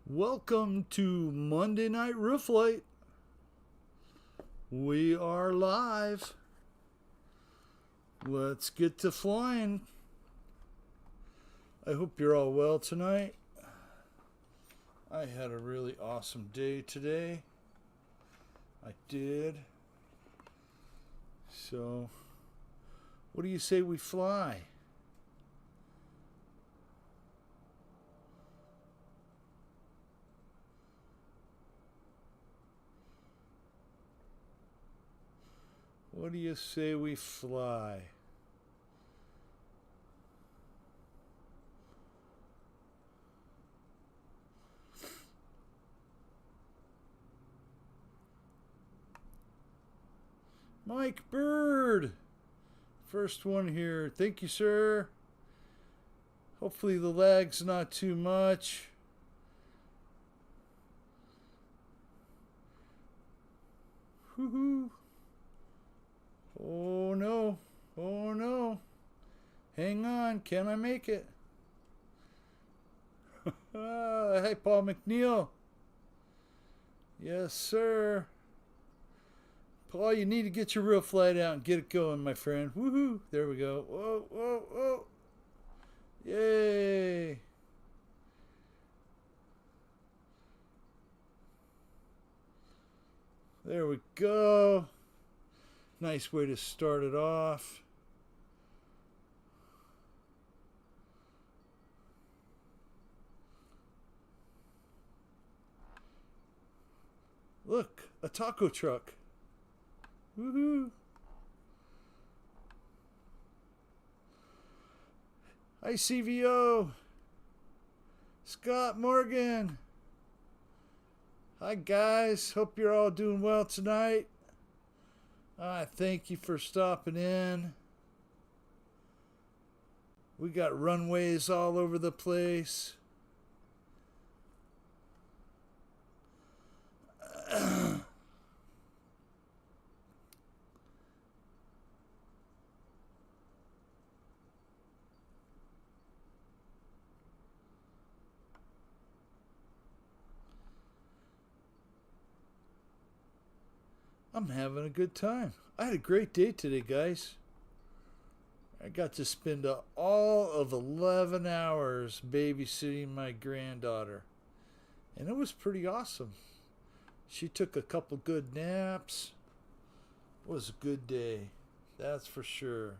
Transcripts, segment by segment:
Welcome to Monday Night Roof Light. We are live. Let's get to flying. I hope you're all well tonight. I had a really awesome day today. I did. So, what do you say we fly? What do you say we fly? Mike Bird, first one here. Thank you, sir. Hopefully the lag's not too much. Woohoo. Oh no. Oh no. Hang on. Can I make it? Hey, Paul McNeil. Yes, sir. Paul, you need to get your real flight out and get it going, my friend. Woohoo. There we go. Whoa, whoa, whoa. Yay. There we go. Nice way to start it off. Look, a taco truck. Woohoo. Hi, CVO. Scott Morgan. Hi, guys. Hope you're all doing well tonight. Thank you for stopping in. We got runways all over the place. I'm having a good time. I had a great day today, guys. I got to spend all of 11 hours babysitting my granddaughter, and it was pretty awesome. She took a couple good naps. It was a good day, that's for sure.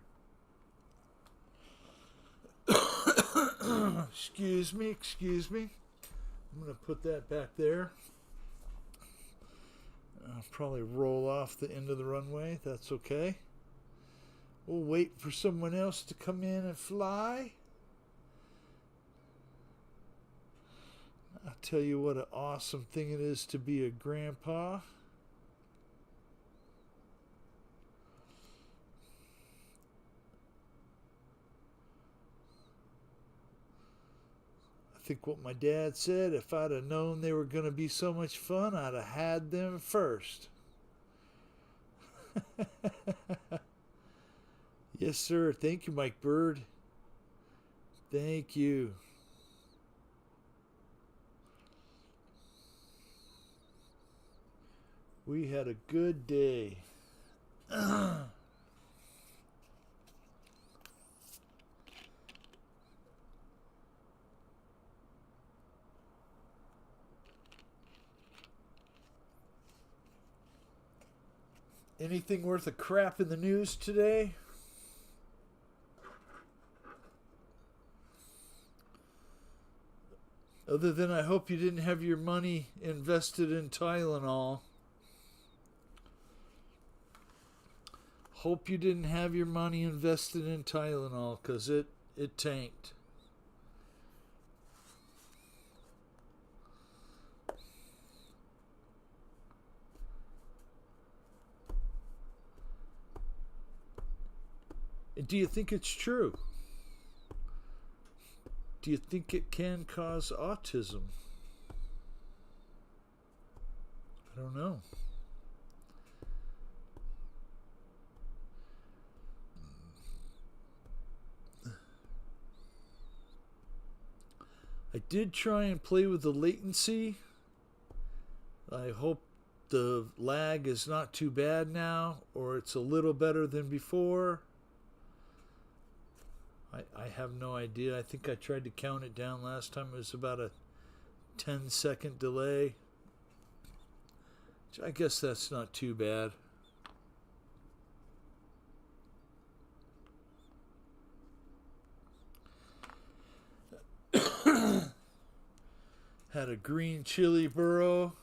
Excuse me. I'm going to put that back there. I'll probably roll off the end of the runway. That's okay. We'll wait for someone else to come in and fly. I'll tell you what an awesome thing it is to be a grandpa. I think what my dad said, if I'd have known they were going to be so much fun, I'd have had them first. Yes, sir. Thank you, Mike Bird. Thank you. We had a good day. Anything worth a crap in the news today? Other than I hope you didn't have your money invested in Tylenol. Hope you didn't have your money invested in Tylenol, because it tanked. Do you think it's true? Do you think it can cause autism? I don't know. I did try and play with the latency. I hope the lag is not too bad now, or it's a little better than before. I have no idea. I think I tried to count it down last time. It was about a 10-second delay. I guess that's not too bad. Had a green chili burro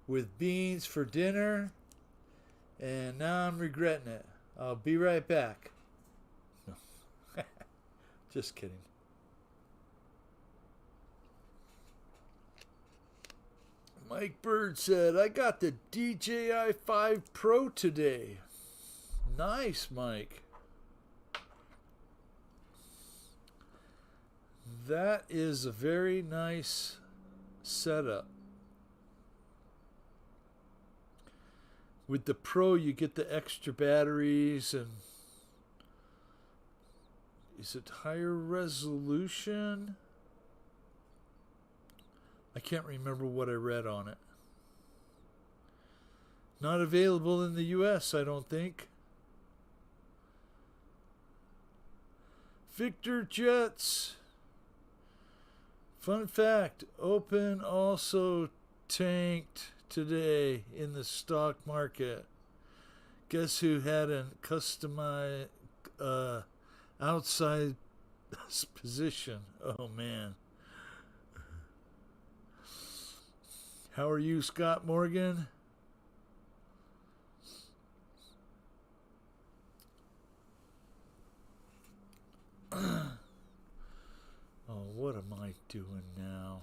with beans for dinner, and now I'm regretting it. I'll be right back. No. Just kidding. Mike Bird said, I got the DJI 5 Pro today. Nice, Mike. That is a very nice setup. With the Pro, you get the extra batteries, and is it higher resolution? I can't remember what I read on it. Not available in the US, I don't think. Victor Jets. Fun fact, Open also tanked today in the stock market. Guess who had a customized outside position? Oh man. How are you, Scott Morgan? Oh, what am I doing now?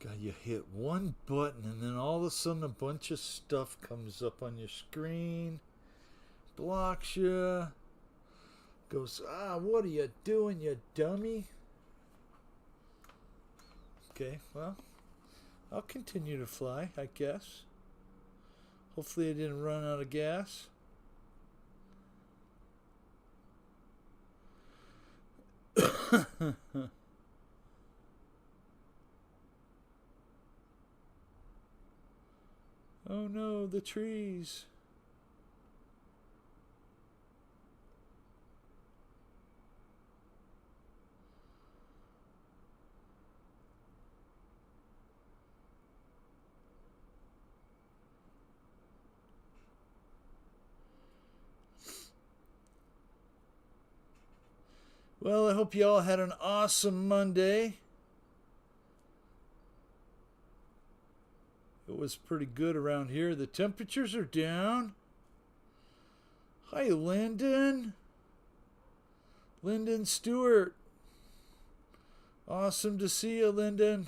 God, you hit one button and then all of a sudden a bunch of stuff comes up on your screen, blocks you, goes, what are you doing, you dummy? Okay, well, I'll continue to fly, I guess. Hopefully I didn't run out of gas. Oh no, the trees. Well, I hope you all had an awesome Monday. It was pretty good around here. The temperatures are down. Hi, Lyndon. Lyndon Stewart. Awesome to see you, Lyndon.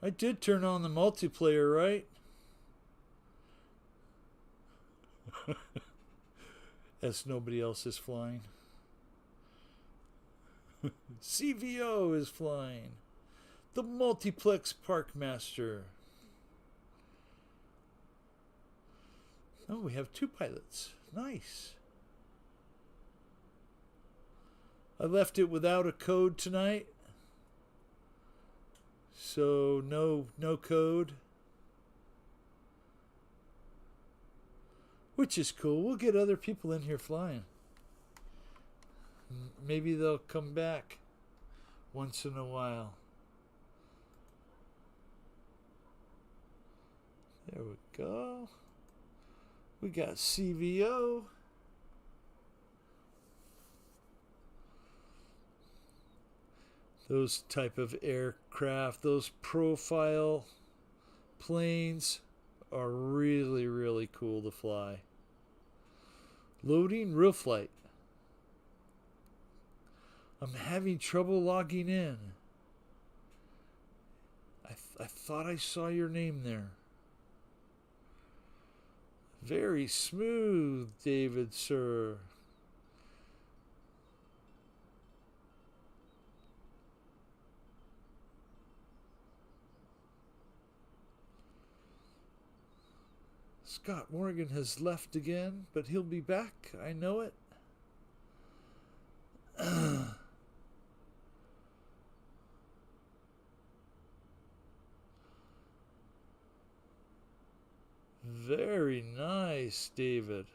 I did turn on the multiplayer, right? As nobody else is flying. CVO is flying. The Multiplex Parkmaster. Oh, we have 2 pilots. Nice. I left it without a code tonight. So no code. Which is cool. We'll get other people in here flying. Maybe they'll come back once in a while. There we go. We got CVO. Those type of aircraft, those profile planes are really, really cool to fly. Loading real flight. I'm having trouble logging in. I thought I saw your name there. Very smooth, David, sir. Scott Morgan has left again, but he'll be back. I know it. Very nice, David.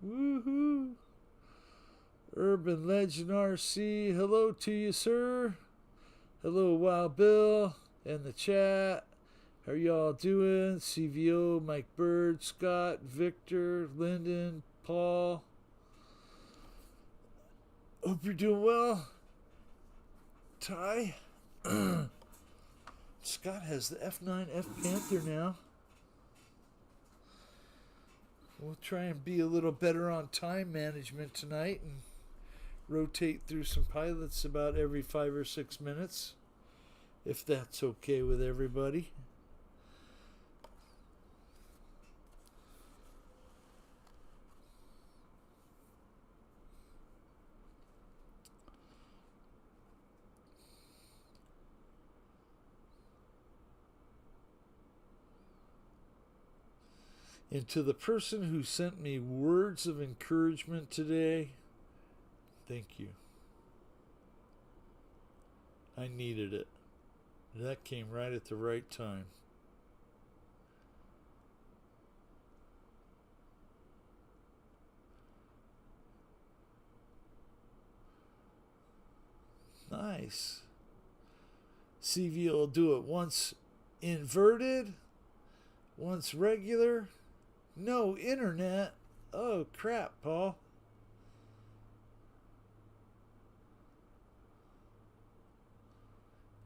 Woohoo! Urban Legend RC, hello to you, sir. Hello, Wild Bill, and the chat. How are y'all doing? CVO, Mike Bird, Scott, Victor, Lyndon, Paul. Hope you're doing well. Ty. Scott has the F9F Panther now. We'll try and be a little better on time management tonight and rotate through some pilots about every 5 or 6 minutes, if that's okay with everybody. And to the person who sent me words of encouragement today, thank you. I needed it. That came right at the right time. Nice. CV will do it once inverted, once regular. No internet. Oh, crap, Paul.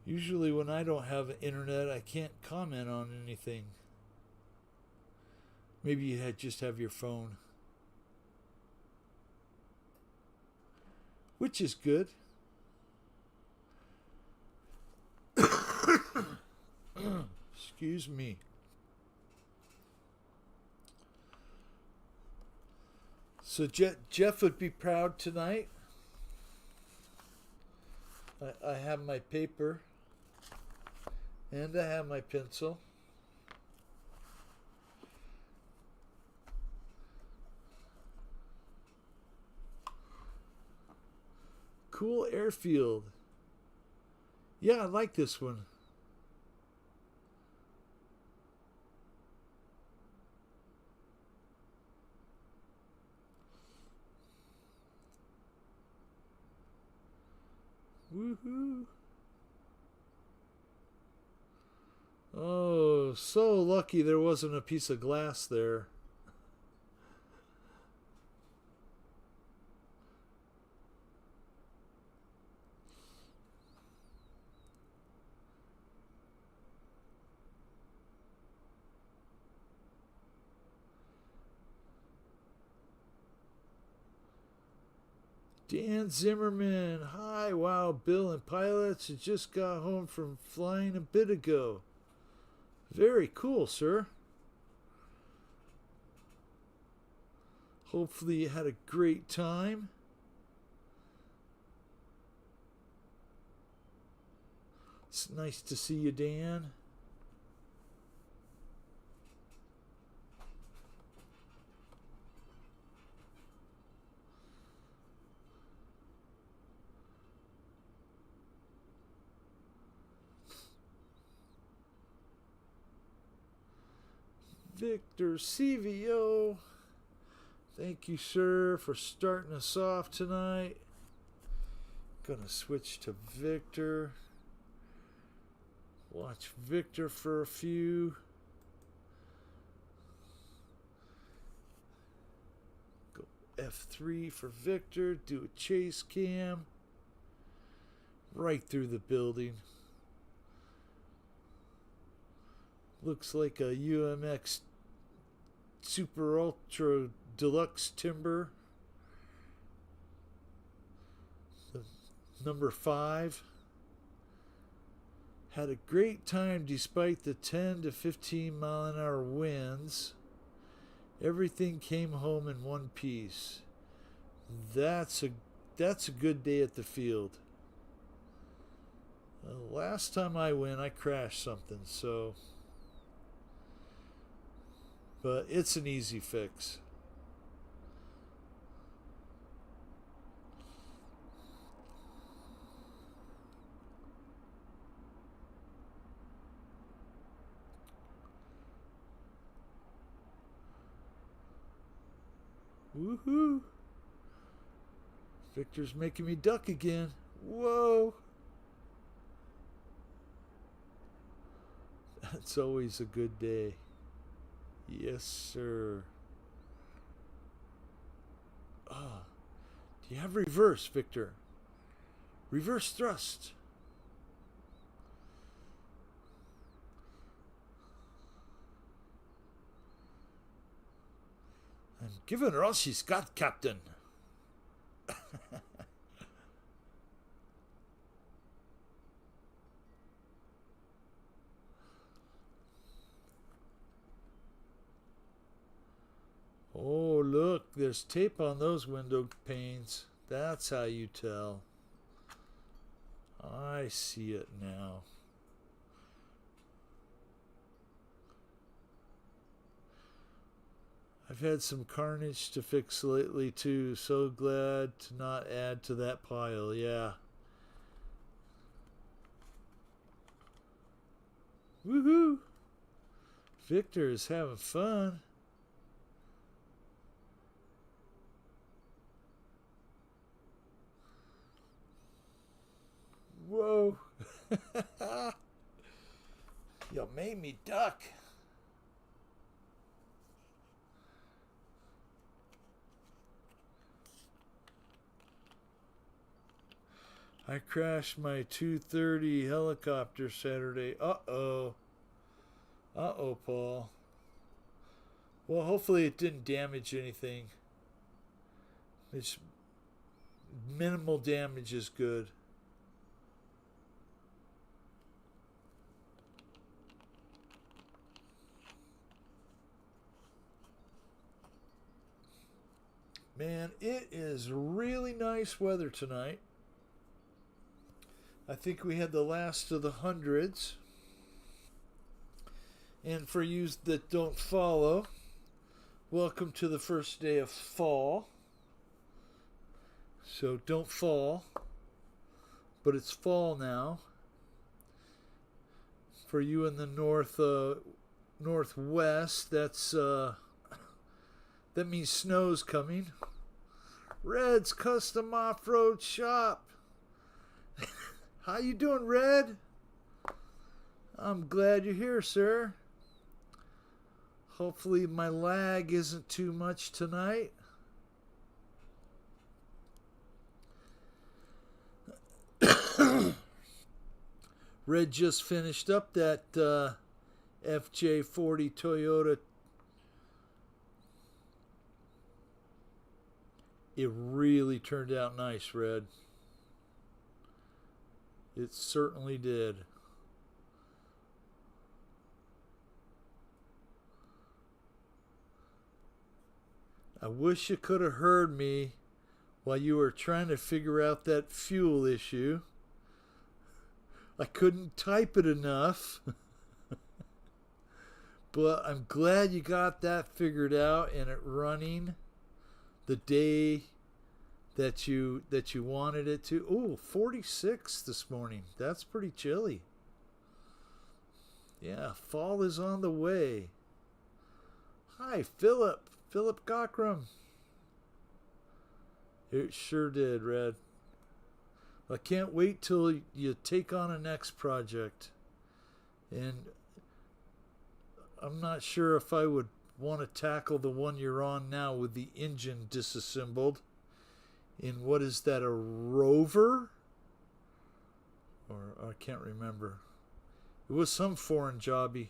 Usually when I don't have internet, I can't comment on anything. Maybe you just have your phone. Which is good. Excuse me. So Jeff would be proud tonight. I have my paper and I have my pencil. Cool airfield. Yeah, I like this one. Woohoo. Oh, so lucky there wasn't a piece of glass there. Dan Zimmerman, hi, wow, Bill and pilots. I just got home from flying a bit ago. Very cool, sir. Hopefully you had a great time. It's nice to see you, Dan. Victor CVO, thank you, sir, for starting us off tonight. Gonna switch to Victor. Watch Victor for a few. Go F3 for Victor. Do a chase cam. Right through the building. Looks like a UMX Super Ultra Deluxe Timber. The number 5. Had a great time despite the 10 to 15 mile an hour winds. Everything came home in one piece. That's a good day at the field. Last time I went, I crashed something, so. But it's an easy fix. Woohoo! Victor's making me duck again. Whoa! That's always a good day. Yes, sir. Ah, do you have reverse, Victor? Reverse thrust. I'm giving Rossi Scott, Captain. Oh, look, there's tape on those window panes. That's how you tell. I see it now. I've had some carnage to fix lately too. So glad to not add to that pile. Yeah. Woohoo! Victor is having fun. Whoa. You made me duck. I crashed my 230 helicopter Saturday. Uh-oh. Uh-oh, Paul. Well, hopefully it didn't damage anything. It's minimal damage is good. Man, it is really nice weather tonight. I think we had the last of the hundreds. And for you that don't follow, welcome to the first day of fall. So don't fall, but it's fall now. For you in the northwest, that means snow's coming. Red's Custom Off-Road Shop. How you doing, Red? I'm glad you're here, sir. Hopefully my lag isn't too much tonight. Red just finished up that FJ40 Toyota. It really turned out nice, Red. It certainly did. I wish you could have heard me while you were trying to figure out that fuel issue. I couldn't type it enough. But I'm glad you got that figured out and it running the day that you wanted it to. Oh, 46 this morning. That's pretty chilly. Yeah, fall is on the way. Hi, Philip. Philip Cockrum. It sure did, Red. I can't wait till you take on a next project. And I'm not sure if I would want to tackle the one you're on now with the engine disassembled. In what is that, a Rover? Or I can't remember. It was some foreign jobby.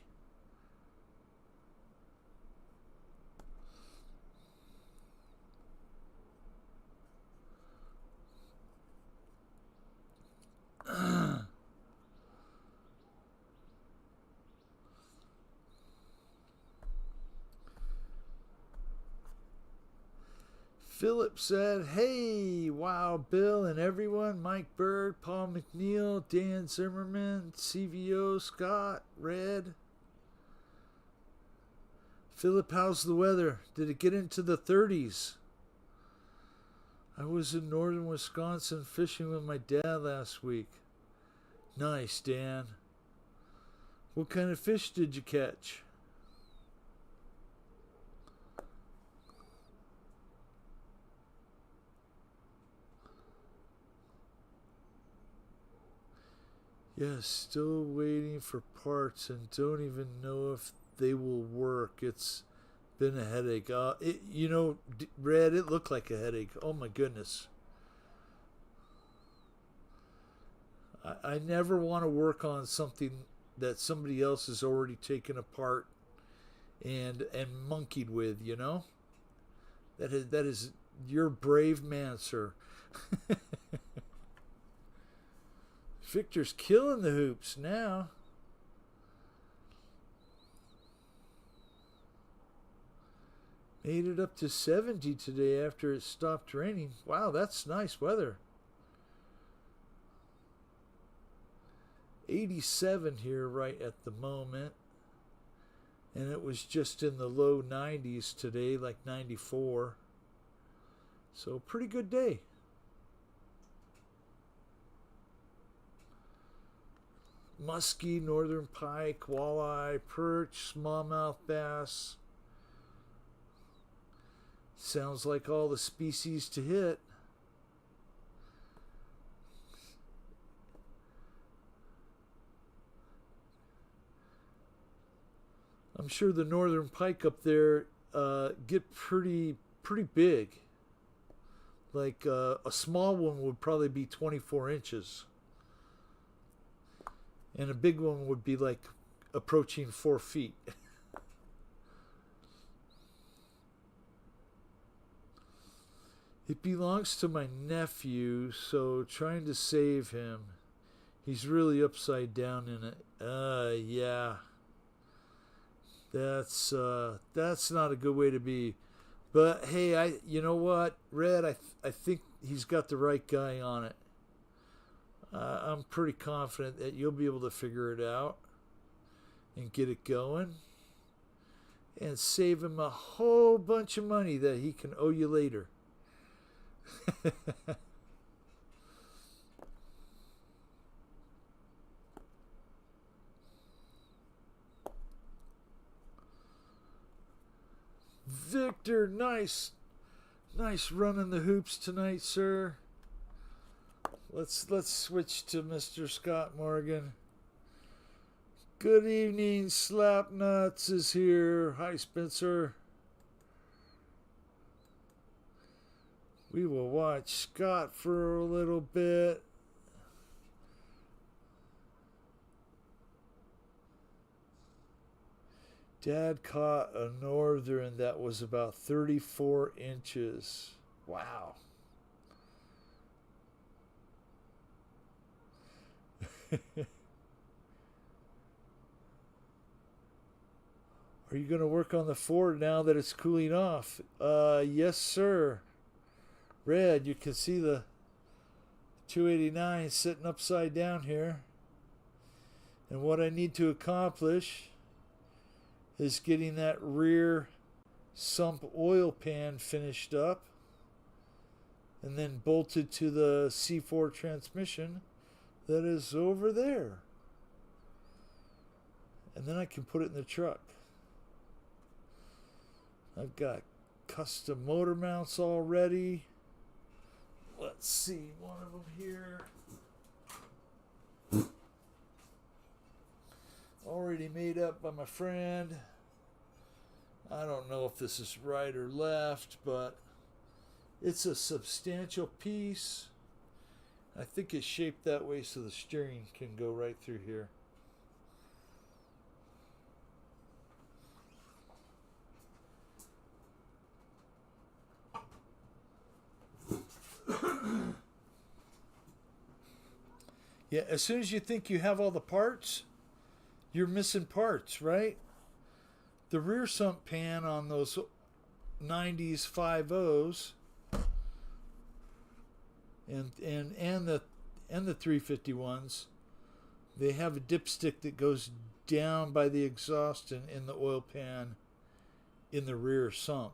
Philip said, hey, wow, Bill and everyone, Mike Bird, Paul McNeil, Dan Zimmerman, CVO, Scott, Red. Philip, how's the weather? Did it get into the 30s? I was in northern Wisconsin fishing with my dad last week. Nice, Dan. What kind of fish did you catch? Yes, still waiting for parts and don't even know if they will work. It's been a headache. Red, it looked like a headache. Oh my goodness. I never want to work on something that somebody else has already taken apart and monkeyed with, you know? That is you're a brave man, sir. Victor's killing the hoops now. Made it up to 70 today after it stopped raining. Wow, that's nice weather. 87 here right at the moment. And it was just in the low 90s today, like 94. So pretty good day. Muskie, northern pike, walleye, perch, smallmouth bass. Sounds like all the species to hit. I'm sure the northern pike up there get pretty big. Like a small one would probably be 24 inches. And a big one would be like approaching 4 feet. It belongs to my nephew, so trying to save him. He's really upside down in it. Yeah. That's not a good way to be. But hey, you know what, Red, I think he's got the right guy on it. I'm pretty confident that you'll be able to figure it out and get it going and save him a whole bunch of money that he can owe you later. Victor, nice running the hoops tonight, sir. Let's switch to Mr. Scott Morgan. Good evening, Slapnuts is here. Hi, Spencer. We will watch Scott for a little bit. Dad caught a northern that was about 34 inches. Wow. Are you going to work on the Ford now that it's cooling off? Yes, sir. Red, you can see the 289 sitting upside down here. And what I need to accomplish is getting that rear sump oil pan finished up and then bolted to the C4 transmission that is over there. And then I can put it in the truck. I've got custom motor mounts already. Let's see, one of them here. Already made up by my friend. I don't know if this is right or left, but it's a substantial piece. I think it's shaped that way so the steering can go right through here. Yeah, as soon as you think you have all the parts, you're missing parts, right? The rear sump pan on those 90s 5.0s and the 351s. They have a dipstick that goes down by the exhaust and in the oil pan in the rear sump.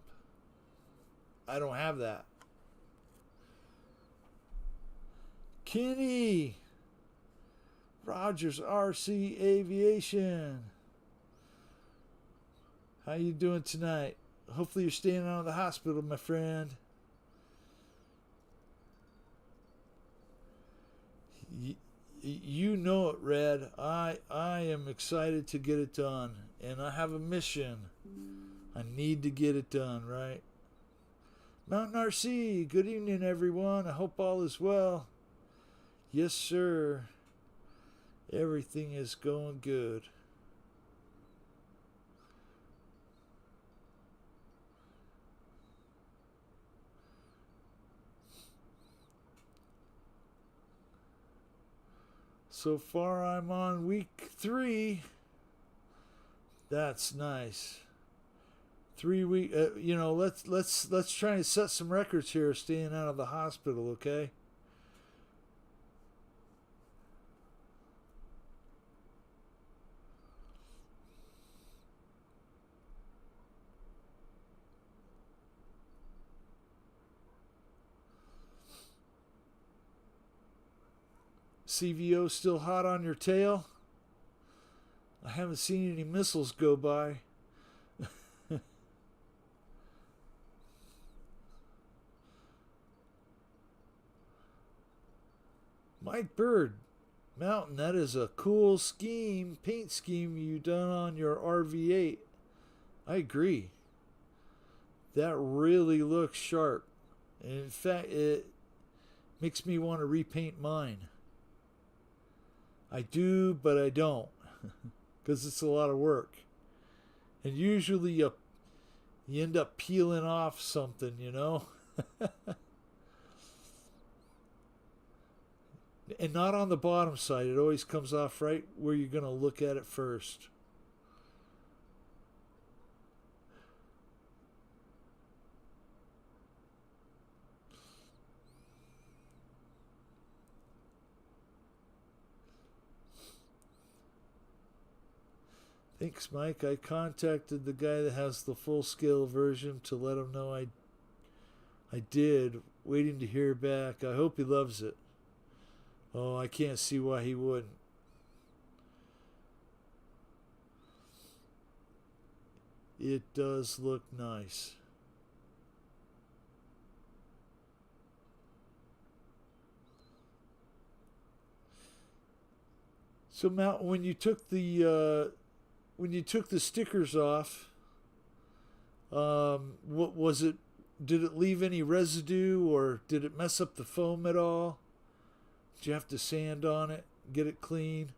I don't have that. Kenny Rogers RC Aviation. How you doing tonight? Hopefully you're staying out of the hospital, my friend. You know it, Red. I am excited to get it done, and I have a mission. I need to get it done, right? Mountain RC, good evening, everyone. I hope all is well. Yes, sir. Everything is going good. So far, I'm on week 3. That's nice. 3 week. Let's try and set some records here, staying out of the hospital. Okay. CVO still hot on your tail? I haven't seen any missiles go by. Mike Bird, Mountain, that is a cool paint scheme you done on your RV8. I agree. That really looks sharp. And in fact, it makes me want to repaint mine. I do, but I don't, because it's a lot of work. And usually you end up peeling off something, you know? And not on the bottom side. It always comes off right where you're going to look at it first. Thanks, Mike. I contacted the guy that has the full scale version to let him know I did, waiting to hear back. I hope he loves it. Oh, I can't see why he wouldn't. It does look nice. So, Matt, when you took the stickers off, what was it? Did it leave any residue, or did it mess up the foam at all? Did you have to sand on it, get it clean?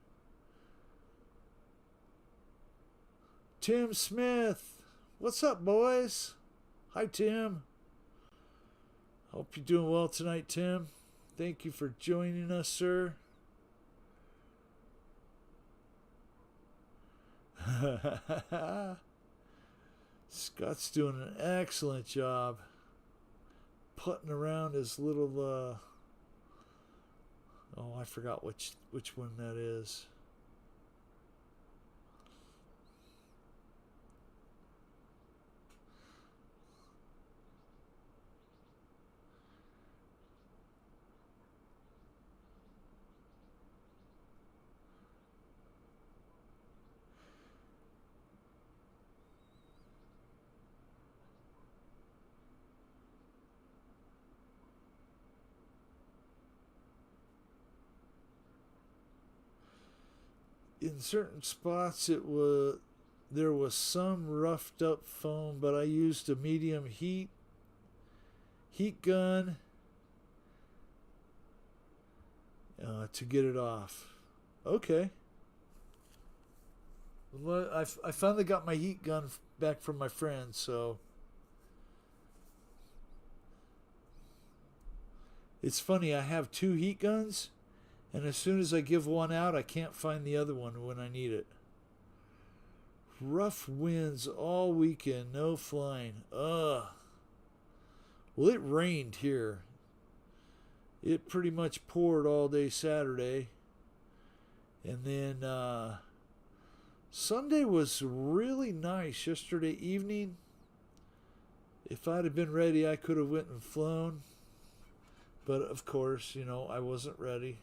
Tim Smith, what's up, boys? Hi, Tim. Hope you're doing well tonight, Tim. Thank you for joining us, sir. Scott's doing an excellent job putting around his little I forgot which one that is. In certain spots there was some roughed up foam, but I used a medium heat gun to get it off. Okay. Well, I finally got my heat gun back from my friend, so it's funny, I have 2 heat guns. And as soon as I give one out, I can't find the other one when I need it. Rough winds all weekend, no flying. Ugh. Well, it rained here. It pretty much poured all day Saturday. And then Sunday was really nice yesterday evening. If I'd have been ready, I could have went and flown. But of course, I wasn't ready.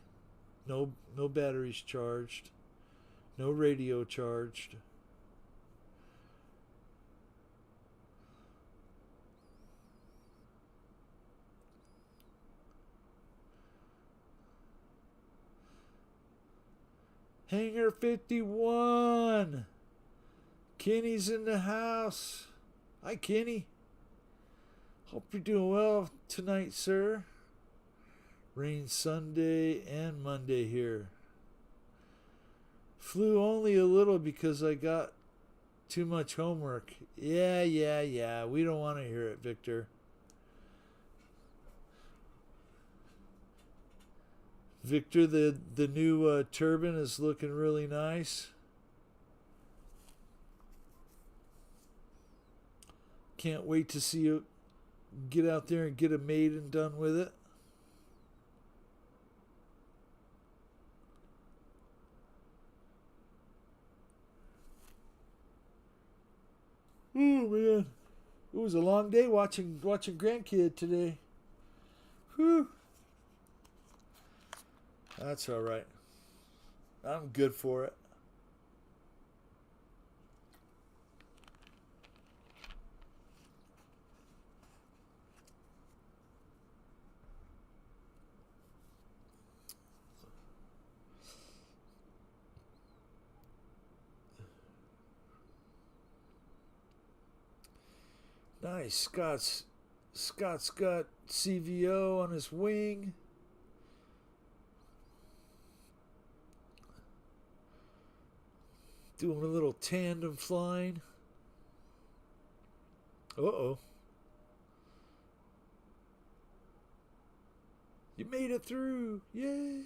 No batteries charged. No radio charged. Hangar 51. Kenny's in the house. Hi, Kenny. Hope you're doing well tonight, sir. Rain Sunday and Monday here. Flew only a little because I got too much homework. Yeah. We don't want to hear it, Victor. Victor, the new turbine is looking really nice. Can't wait to see you get out there and get a maiden done with it. Oh man, it was a long day watching grandkid today. Whew. That's all right. I'm good for it. Nice. Scott's got CVO on his wing. Doing a little tandem flying. Uh-oh. You made it through. Yay.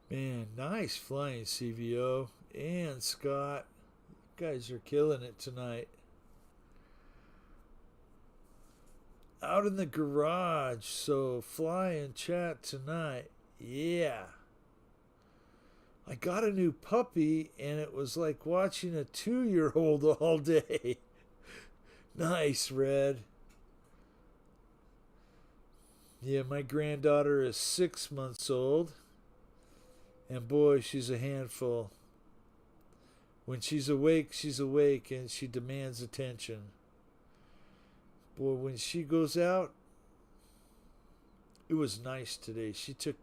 Man, nice flying, CVO and Scott. You guys are killing it tonight. Out in the garage, so fly and chat tonight. Yeah. I got a new puppy, and it was like watching a 2-year-old all day. Nice, Red. Yeah, my granddaughter is 6 months old. And boy, she's a handful. When she's awake, and she demands attention. Boy, when she goes out, it was nice today. She took,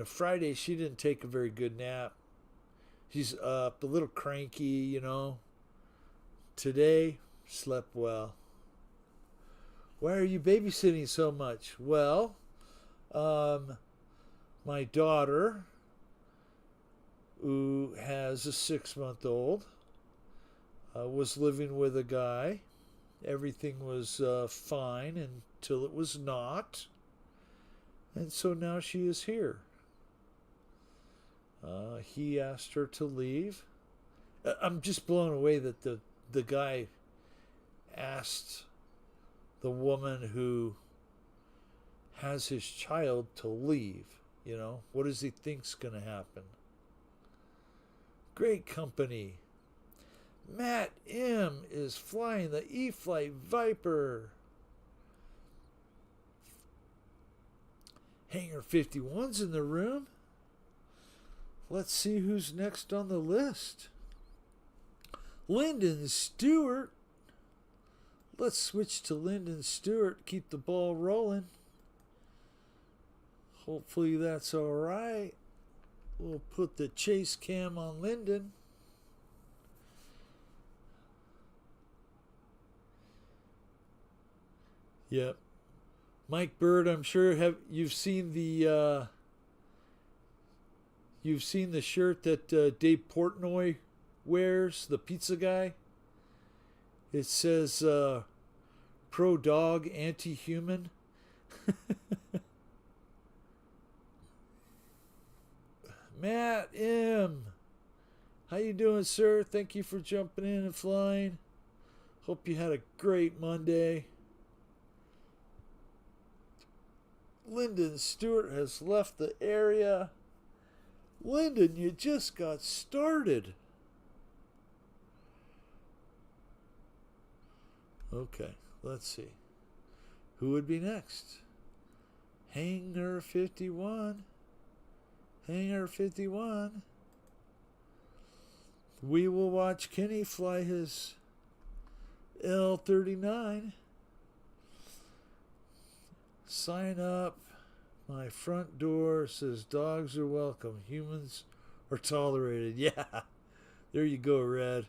Friday, she didn't take a very good nap. She's up, a little cranky, Today, slept well. Why are you babysitting so much? Well, my daughter, who has a 6-month-old, was living with a guy. Everything was fine until it was not. And so now she is here. He asked her to leave. I'm just blown away that the guy asked the woman who has his child to leave. What does he think's going to happen? Great company. Matt M. is flying the E-Flight Viper. Hangar 51's in the room. Let's see who's next on the list. Lyndon Stewart. Let's switch to Lyndon Stewart. Keep the ball rolling. Hopefully that's all right. We'll put the chase cam on Lyndon. Yep. Mike Bird, I'm sure you've seen the shirt that Dave Portnoy wears, the pizza guy. It says pro dog, anti human. Matt M. How you doing, sir? Thank you for jumping in and flying. Hope you had a great Monday. Lyndon Stewart has left the area. Lyndon, you just got started. Okay, let's see. Who would be next? Hangar 51. Hangar 51. We will watch Kenny fly his L-39. Sign up. My front door says dogs are welcome. Humans are tolerated. Yeah. There you go, Red.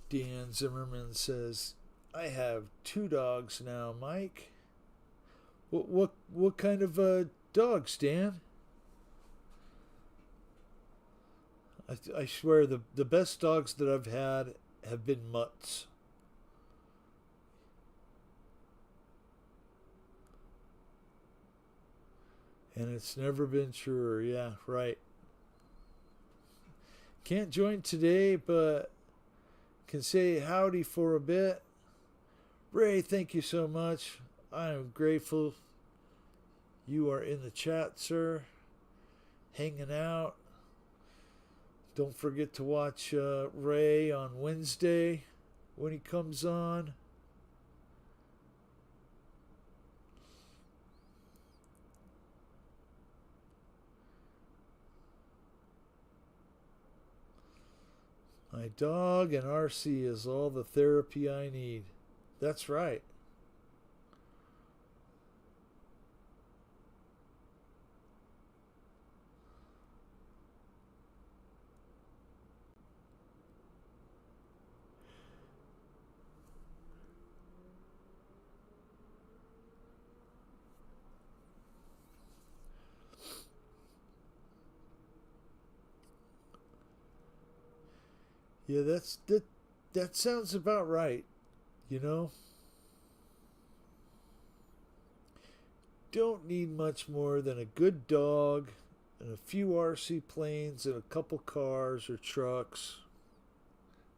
Dan Zimmerman says, I have 2 dogs now, Mike. What kind of dogs, Dan? I swear the best dogs that I've had have been mutts. And it's never been truer. Yeah, right. Can't join today, but can say howdy for a bit. Ray, thank you so much. I am grateful you are in the chat, sir. Hanging out. Don't forget to watch Ray on Wednesday when he comes on. My dog and RC is all the therapy I need. That's right. Yeah, that sounds about right, you know? Don't need much more than a good dog and a few RC planes and a couple cars or trucks.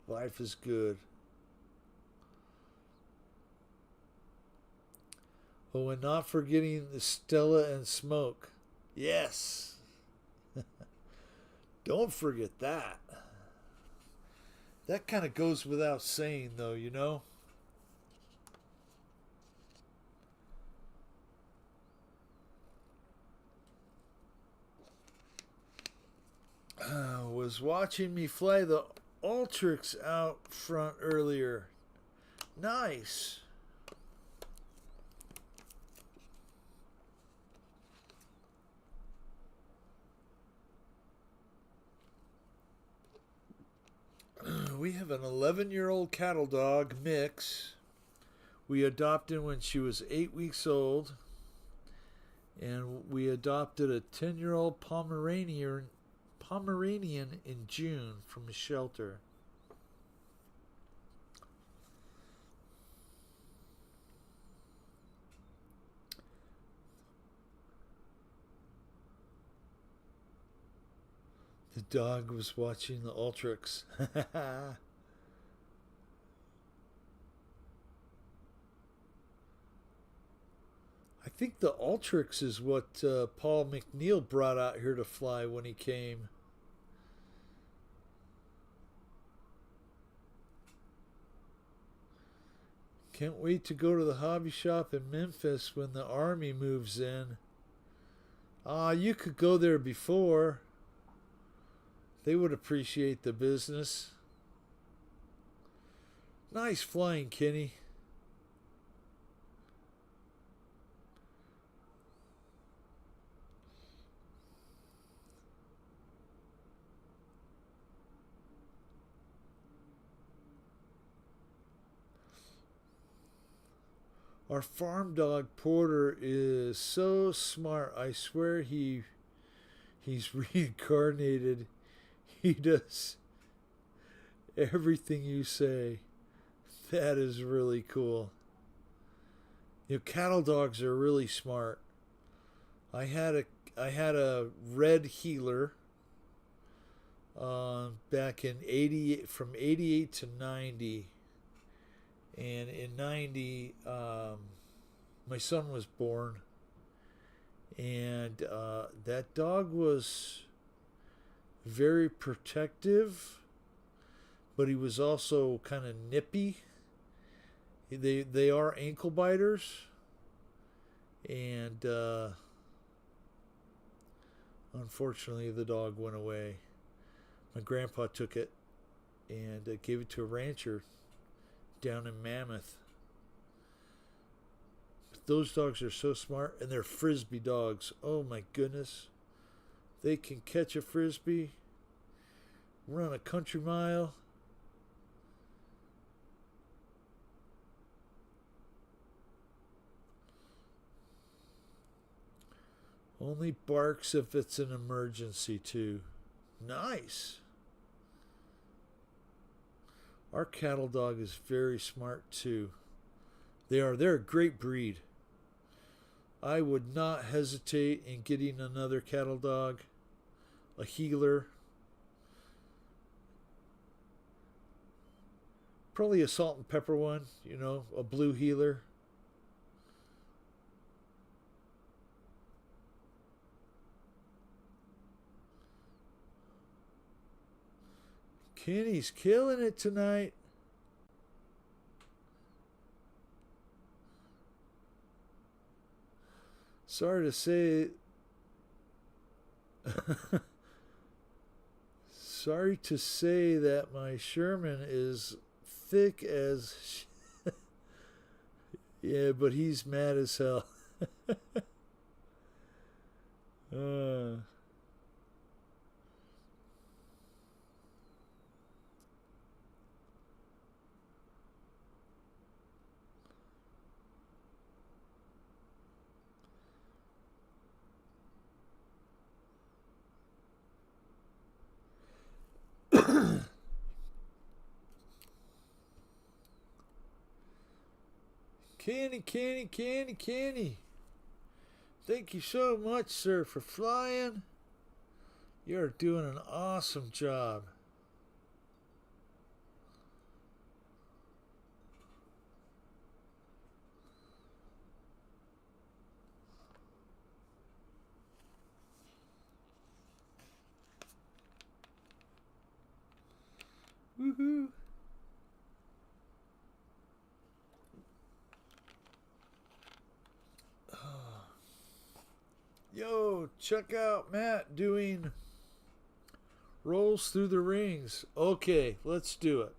Life is good. Oh, and not forgetting the Stella and Smoke. Yes. Don't forget that. That kind of goes without saying, though, you know? Was watching me fly the Ultrix out front earlier. Nice. We have an 11-year-old cattle dog, Mix. We adopted when she was 8 weeks old. And we adopted a 10-year-old Pomeranian in June from a shelter. The dog was watching the Ultrix. I think the Ultrix is what Paul McNeil brought out here to fly when he came. Can't wait to go to the hobby shop in Memphis when the Army moves in. You could go there before. They would appreciate the business. Nice flying, Kenny. Our farm dog Porter is so smart. I swear he's reincarnated. He does everything you say. That is really cool. You know, cattle dogs are really smart. I had a red healer back in 80, from 88 to 90, and in 90 my son was born, and that dog was very protective, but he was also kind of nippy. They are ankle biters, and unfortunately the dog went away. My grandpa took it and gave it to a rancher down in Mammoth. But those dogs are so smart, and they're frisbee dogs. Oh my goodness. They can catch a frisbee, run a country mile. Only barks if it's an emergency, too. Nice. Our cattle dog is very smart, too. They're a great breed. I would not hesitate in getting another cattle dog, a healer. Probably a salt and pepper one, you know, a blue healer. Kenny's killing it tonight. Sorry to say. Sorry to say that my Sherman is thick as. Yeah, but he's mad as hell. uh. Kenny. Thank you so much, sir, for flying. You're doing an awesome job. Woohoo. Yo, check out Matt doing rolls through the rings. Okay, let's do it.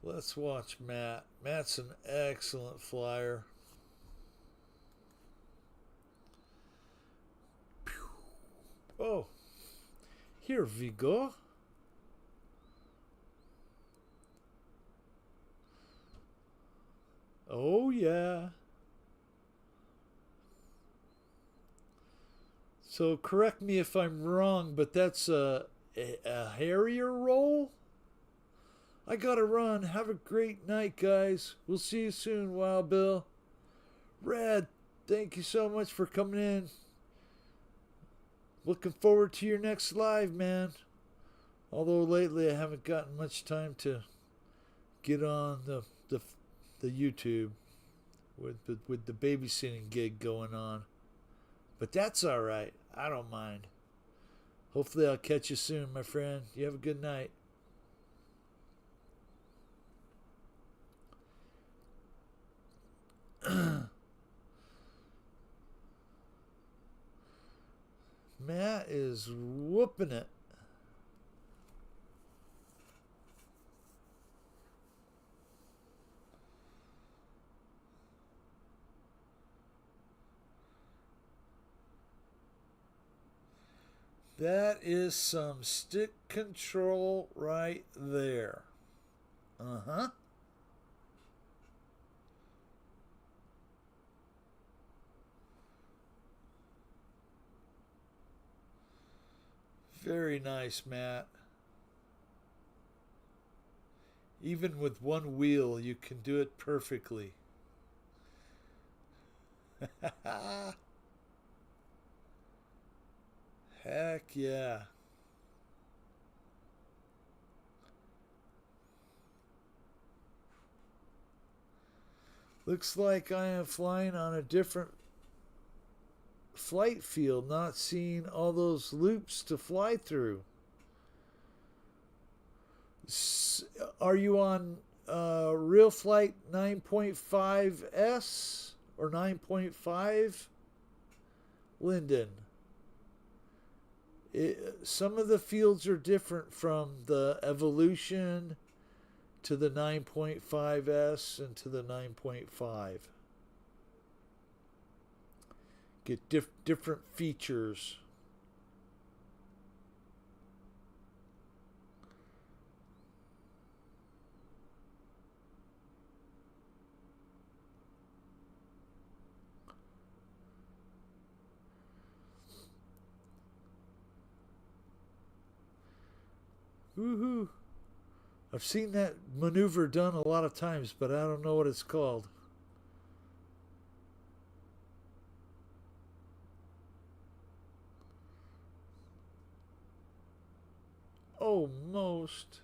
Let's watch Matt. Matt's an excellent flyer. Oh, here we go. Oh, yeah. So correct me if I'm wrong, but that's a Harrier roll? I gotta run. Have a great night, guys. We'll see you soon, Wild Bill. Red, thank you so much for coming in. Looking forward to your next live, man. Although lately I haven't gotten much time to get on the YouTube with the babysitting gig going on. But that's all right. I don't mind. Hopefully I'll catch you soon, my friend. You have a good night. Matt is whooping it. That is some stick control right there. Uh-huh. Very nice, Matt. Even with one wheel, you can do it perfectly. Heck yeah. Looks like I am flying on a different flight field, not seeing all those loops to fly through. Are you on Real Flight 9.5S or 9.5? Lyndon. Some of the fields are different from the Evolution to the 9.5S and to the 9.5. Get different features. Woohoo! I've seen that maneuver done a lot of times, but I don't know what it's called. Almost.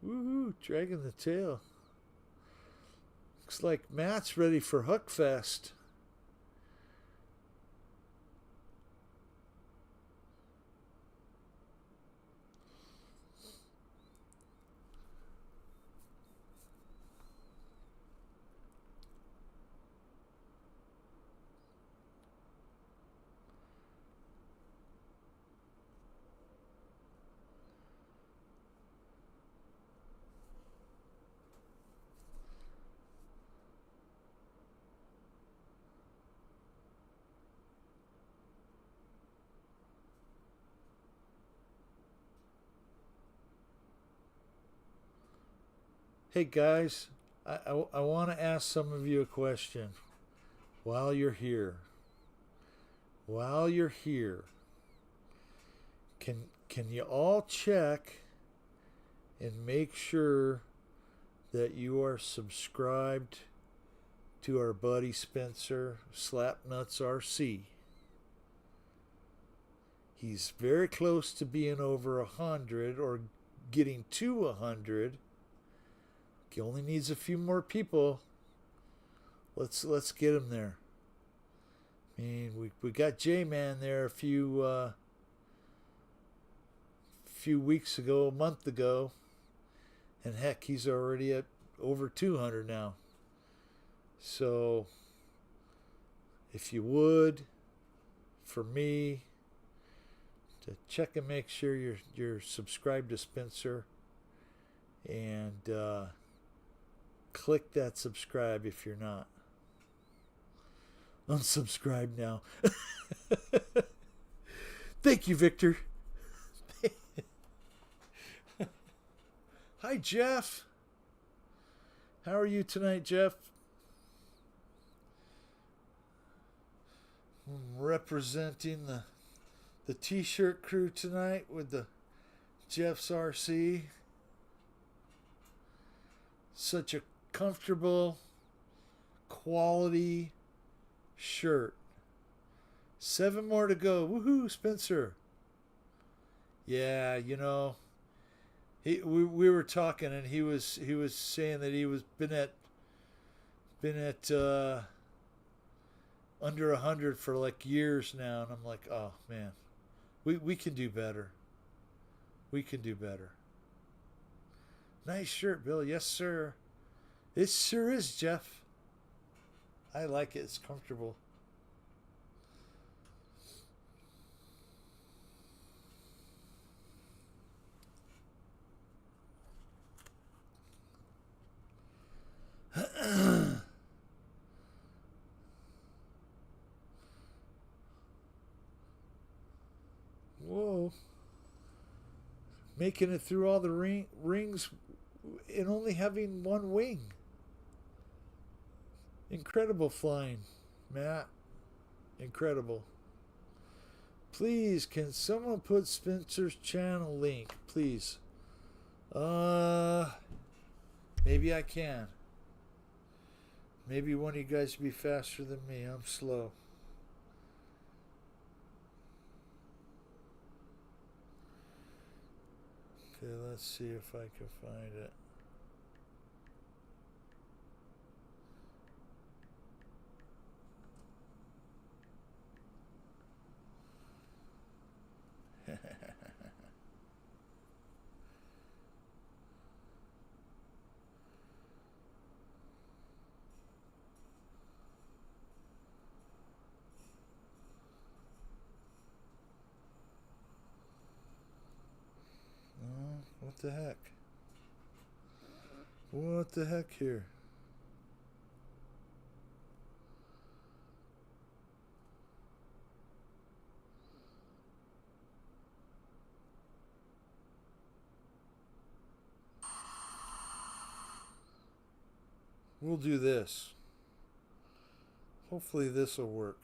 Woohoo! Dragging the tail. Looks like Matt's ready for Huckfest. Hey guys, I want to ask some of you a question while you're here. While you're here, can you all check and make sure that you are subscribed to our buddy Spencer Slapnuts RC? He's very close to being over 100 or getting to 100. He only needs a few more people. Let's get him there. I mean, we got J-Man there a few weeks ago, a month ago, and heck, he's already at over 200 now. So, if you would, for me, to check and make sure you're subscribed to Spencer, and click that subscribe if you're not. Unsubscribe now. Thank you, Victor. Hi, Jeff. How are you tonight, Jeff? I'm representing the t-shirt crew tonight with the Jeff's RC. Such a comfortable, quality shirt. 7 more to go. Woohoo, Spencer. Yeah, you know, we were talking, and he was saying that he was been at under 100 for like years now, and I'm like, oh man, we can do better. We can do better. Nice shirt, Bill. Yes, sir. It sure is, Jeff. I like it. It's comfortable. Whoa. Making it through all the rings and only having one wing. Incredible flying, Matt. Incredible. Please, can someone put Spencer's channel link, please? Maybe I can. Maybe one of you guys will be faster than me. I'm slow. Okay, let's see if I can find it. What the heck? What the heck here? We'll do this. Hopefully this will work.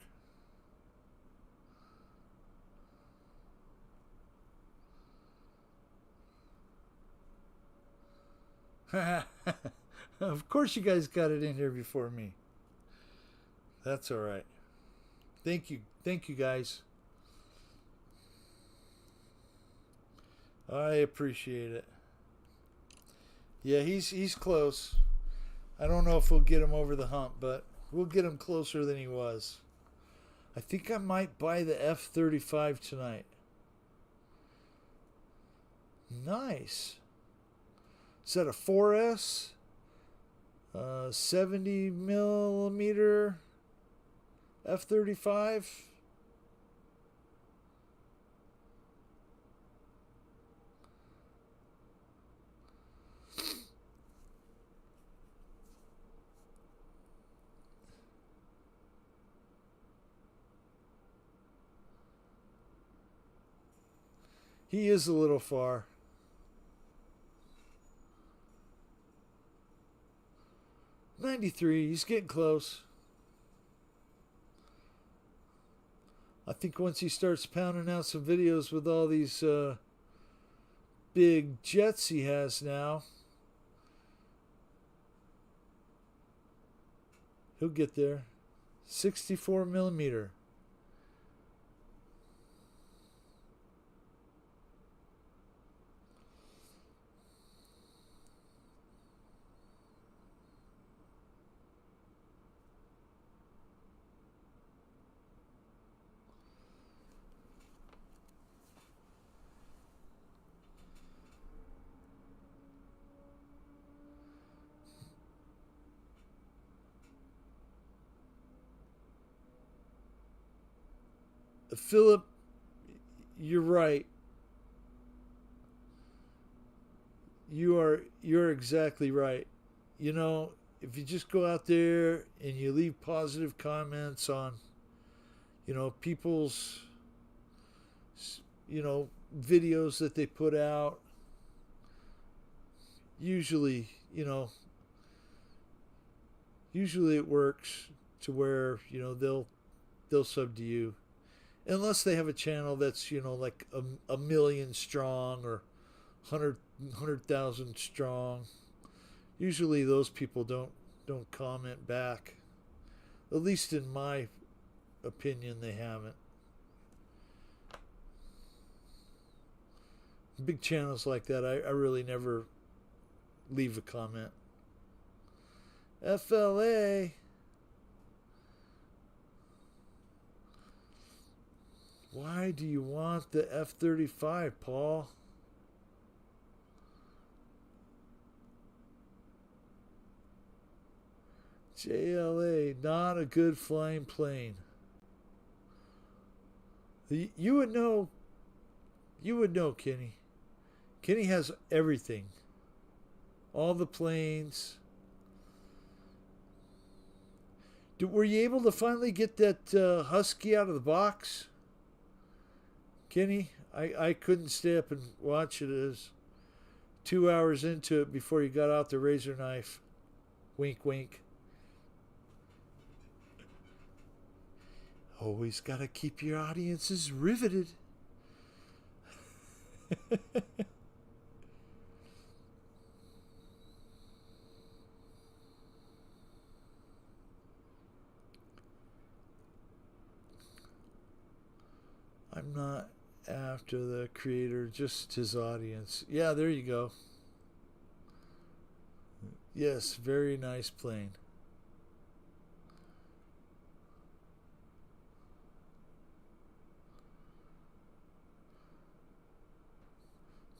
Of course you guys got it in here before me. That's all right. Thank you. Thank you guys. I appreciate it. Yeah, he's close. I don't know if we'll get him over the hump, but we'll get him closer than he was. I think I might buy the F-35 tonight. Nice. Is that a 4S? 70 millimeter F-35? He is a little far. '93. He's getting close. I think once he starts pounding out some videos with all these big jets he has now, he'll get there. 64 millimeter. Philip, you're right. You're exactly right. You know, if you just go out there and you leave positive comments on, people's, videos that they put out, usually, usually it works to where, they'll sub to you. Unless they have a channel that's, like a million strong or 100,000 strong. Usually those people don't comment back. At least in my opinion, they haven't. Big channels like that, I really never leave a comment. FLA. Why do you want the F-35, Paul? JLA, not a good flying plane. You would know. You would know, Kenny. Kenny has everything. All the planes. Were you able to finally get that Husky out of the box? Kenny, I couldn't stay up and watch it. It was 2 hours into it before you got out the razor knife. Wink, wink. Always got to keep your audiences riveted. I'm not after the creator, just his audience. Yeah, there you go. Yes, very nice plane.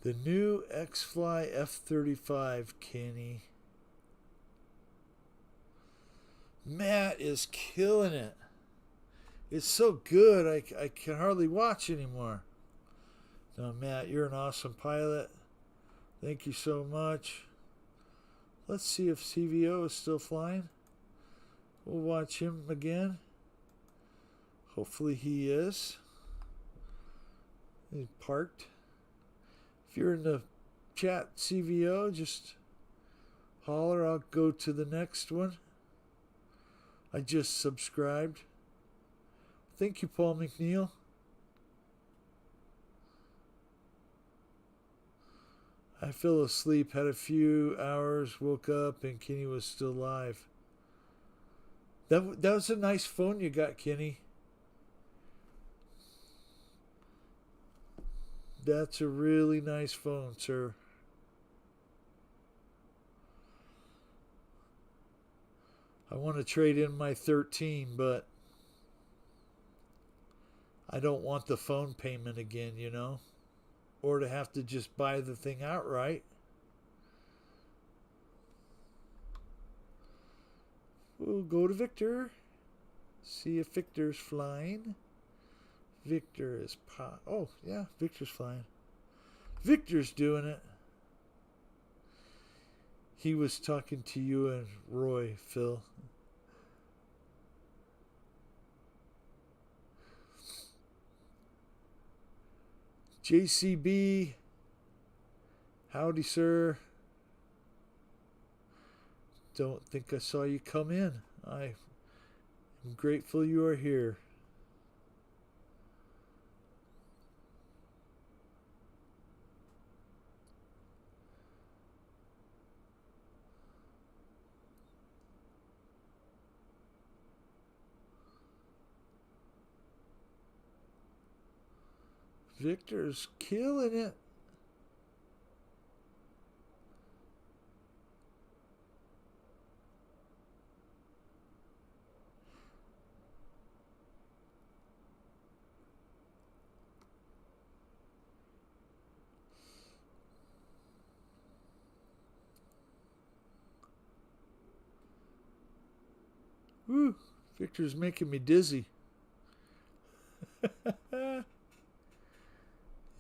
The new X-Fly F-35, Kenny. Matt is killing it. It's so good, I can hardly watch anymore. Now, Matt, you're an awesome pilot. Thank you so much. Let's see if CVO is still flying. We'll watch him again. Hopefully he is. He's parked. If you're in the chat, CVO, just holler. I'll go to the next one. I just subscribed. Thank you, Paul McNeil. I fell asleep, had a few hours, woke up, and Kenny was still live. That was a nice phone you got, Kenny. That's a really nice phone, sir. I want to trade in my 13, but I don't want the phone payment again, you know? Or to have to just buy the thing outright. We'll go to Victor. See if Victor's flying. Victor is oh, yeah, Victor's flying. Victor's doing it. He was talking to you and Roy, Phil. JCB. Howdy, sir. Don't think I saw you come in. I am grateful you are here. Victor's killing it. Woo, Victor's making me dizzy.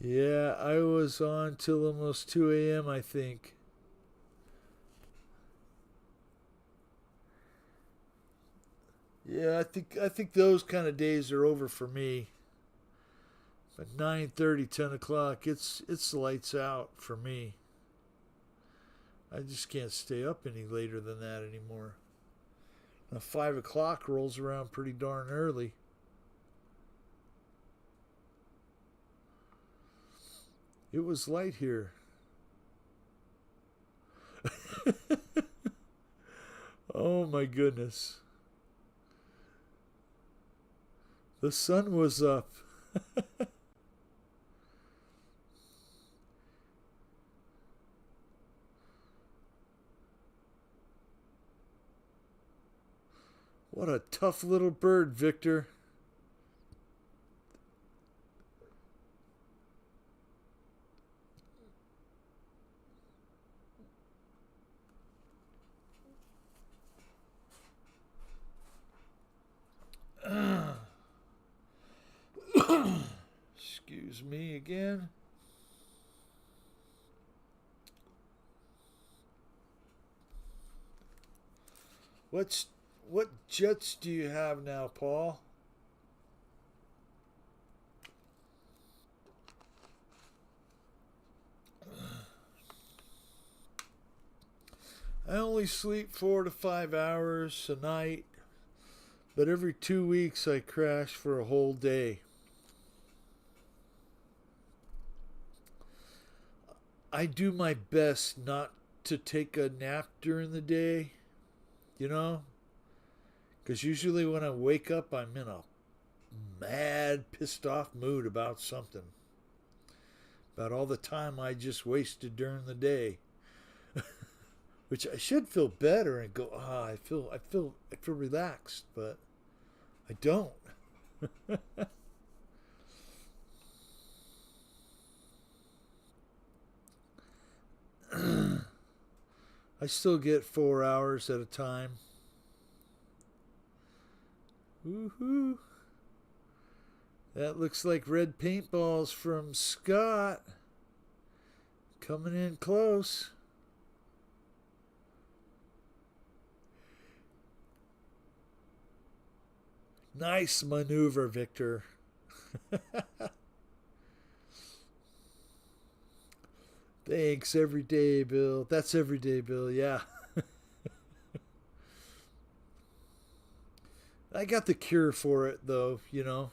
Yeah, I was on till almost 2 a.m., I think. Yeah, I think those kind of days are over for me. But 9:30, 10 o'clock, it's lights out for me. I just can't stay up any later than that anymore. Now 5 o'clock rolls around pretty darn early. It was light here. Oh my goodness. The sun was up. What a tough little bird, Victor. Excuse me again. What jets do you have now, Paul? I only sleep 4 to 5 hours a night. But every 2 weeks I crash for a whole day. I do my best not to take a nap during the day, you know? Because usually when I wake up, I'm in a mad, pissed off mood about something. About all the time I just wasted during the day. Which I should feel better and go, I feel relaxed, but I don't. I still get 4 hours at a time. Woohoo! That looks like red paintballs from Scott. Coming in close. Nice maneuver, Victor. Thanks, everyday Bill. That's everyday Bill, yeah. I got the cure for it, though, you know.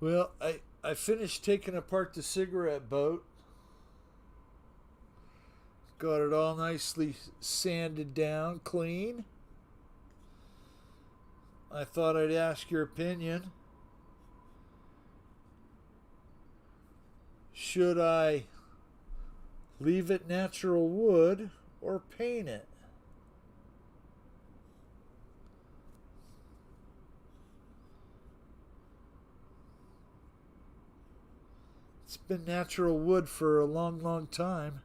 Well, I finished taking apart the cigarette boat. Got it all nicely sanded down, clean. I thought I'd ask your opinion. Should I leave it natural wood or paint it? It's been natural wood for a long, long time,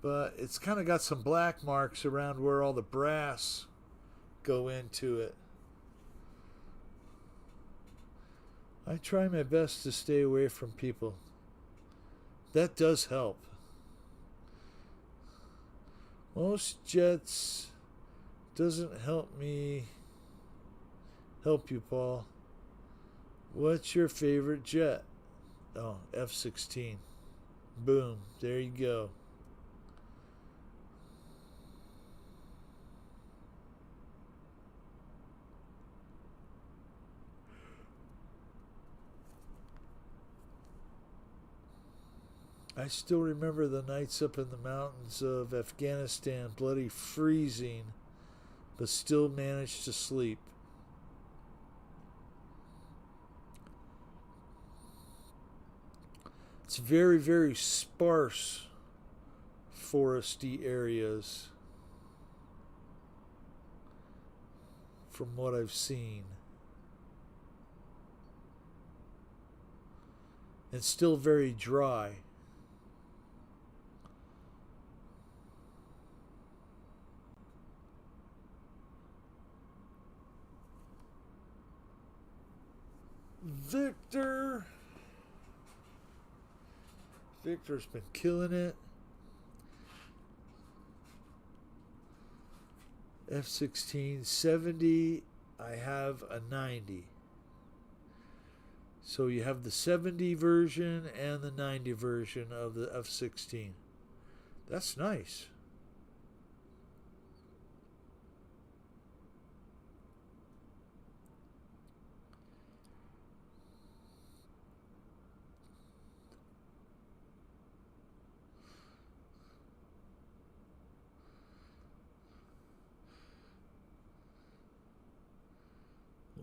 but it's kind of got some black marks around where all the brass go into it. I try my best to stay away from people. That does help. Most jets doesn't help me help you, Paul. What's your favorite jet? Oh, F-16. Boom. There you go. I still remember the nights up in the mountains of Afghanistan, bloody freezing, but still managed to sleep. It's very, very sparse foresty areas from what I've seen. And still very dry. Victor! Victor's been killing it. F-16 70. I have a 90. So you have the 70 version and the 90 version of the F-16. That's nice.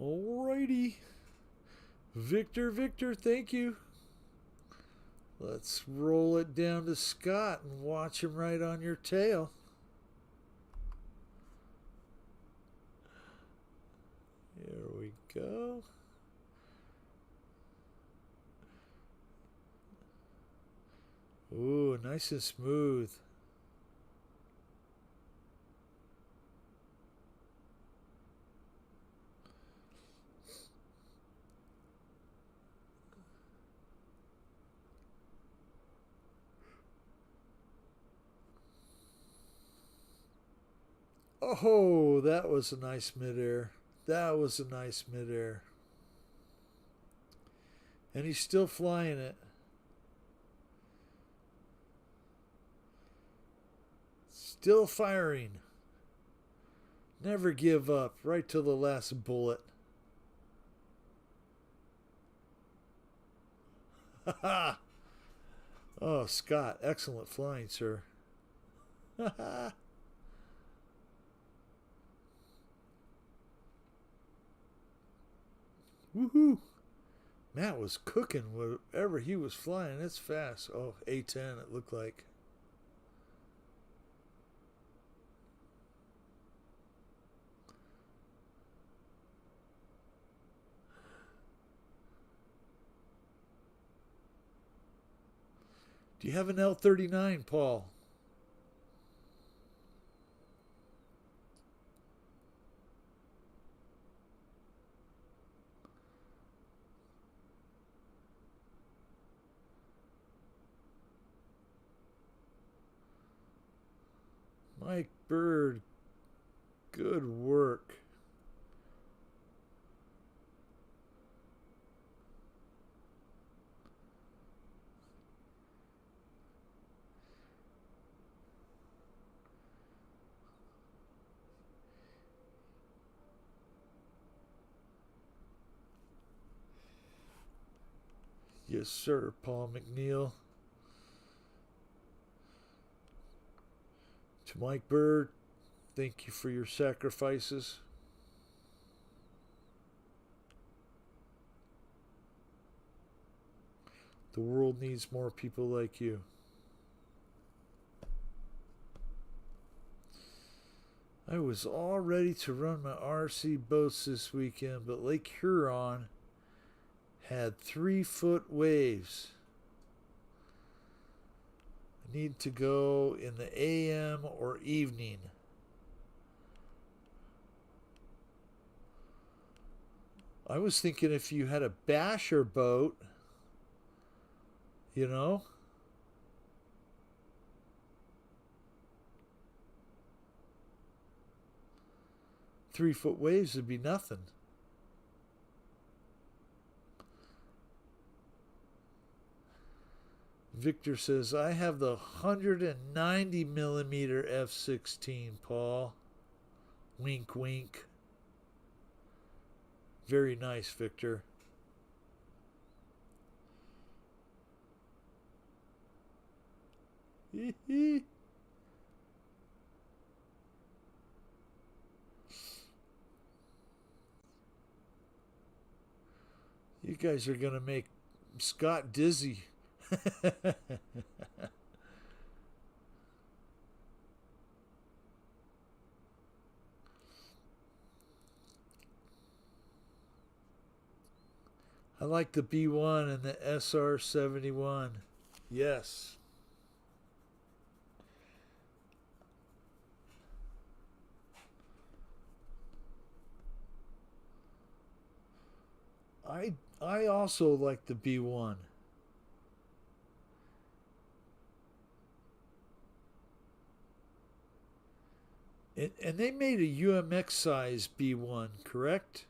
Alrighty. Victor, thank you. Let's roll it down to Scott and watch him right on your tail. Here we go. Ooh, nice and smooth. Oh, that was a nice midair. That was a nice midair. And he's still flying it. Still firing. Never give up. Right till the last bullet. Ha ha! Oh, Scott, excellent flying, sir. Ha ha! Woohoo! Matt was cooking wherever he was flying. It's fast. Oh, A10 it looked like. Do you have an L39, Paul? Mike Bird, good work. Yes, sir, Paul McNeil. To Mike Bird, thank you for your sacrifices. The world needs more people like you. I was all ready to run my RC boats this weekend, but Lake Huron had 3-foot waves. I need to go in the AM or evening. I was thinking if you had a basher boat, you know, 3-foot waves would be nothing. Victor says, I have the 190 millimeter F-16, Paul. Wink, wink. Very nice, Victor. You guys are going to make Scott dizzy. I like the B1 and the SR-71. Yes. I also like the B1. And they made a UMX size B1, correct?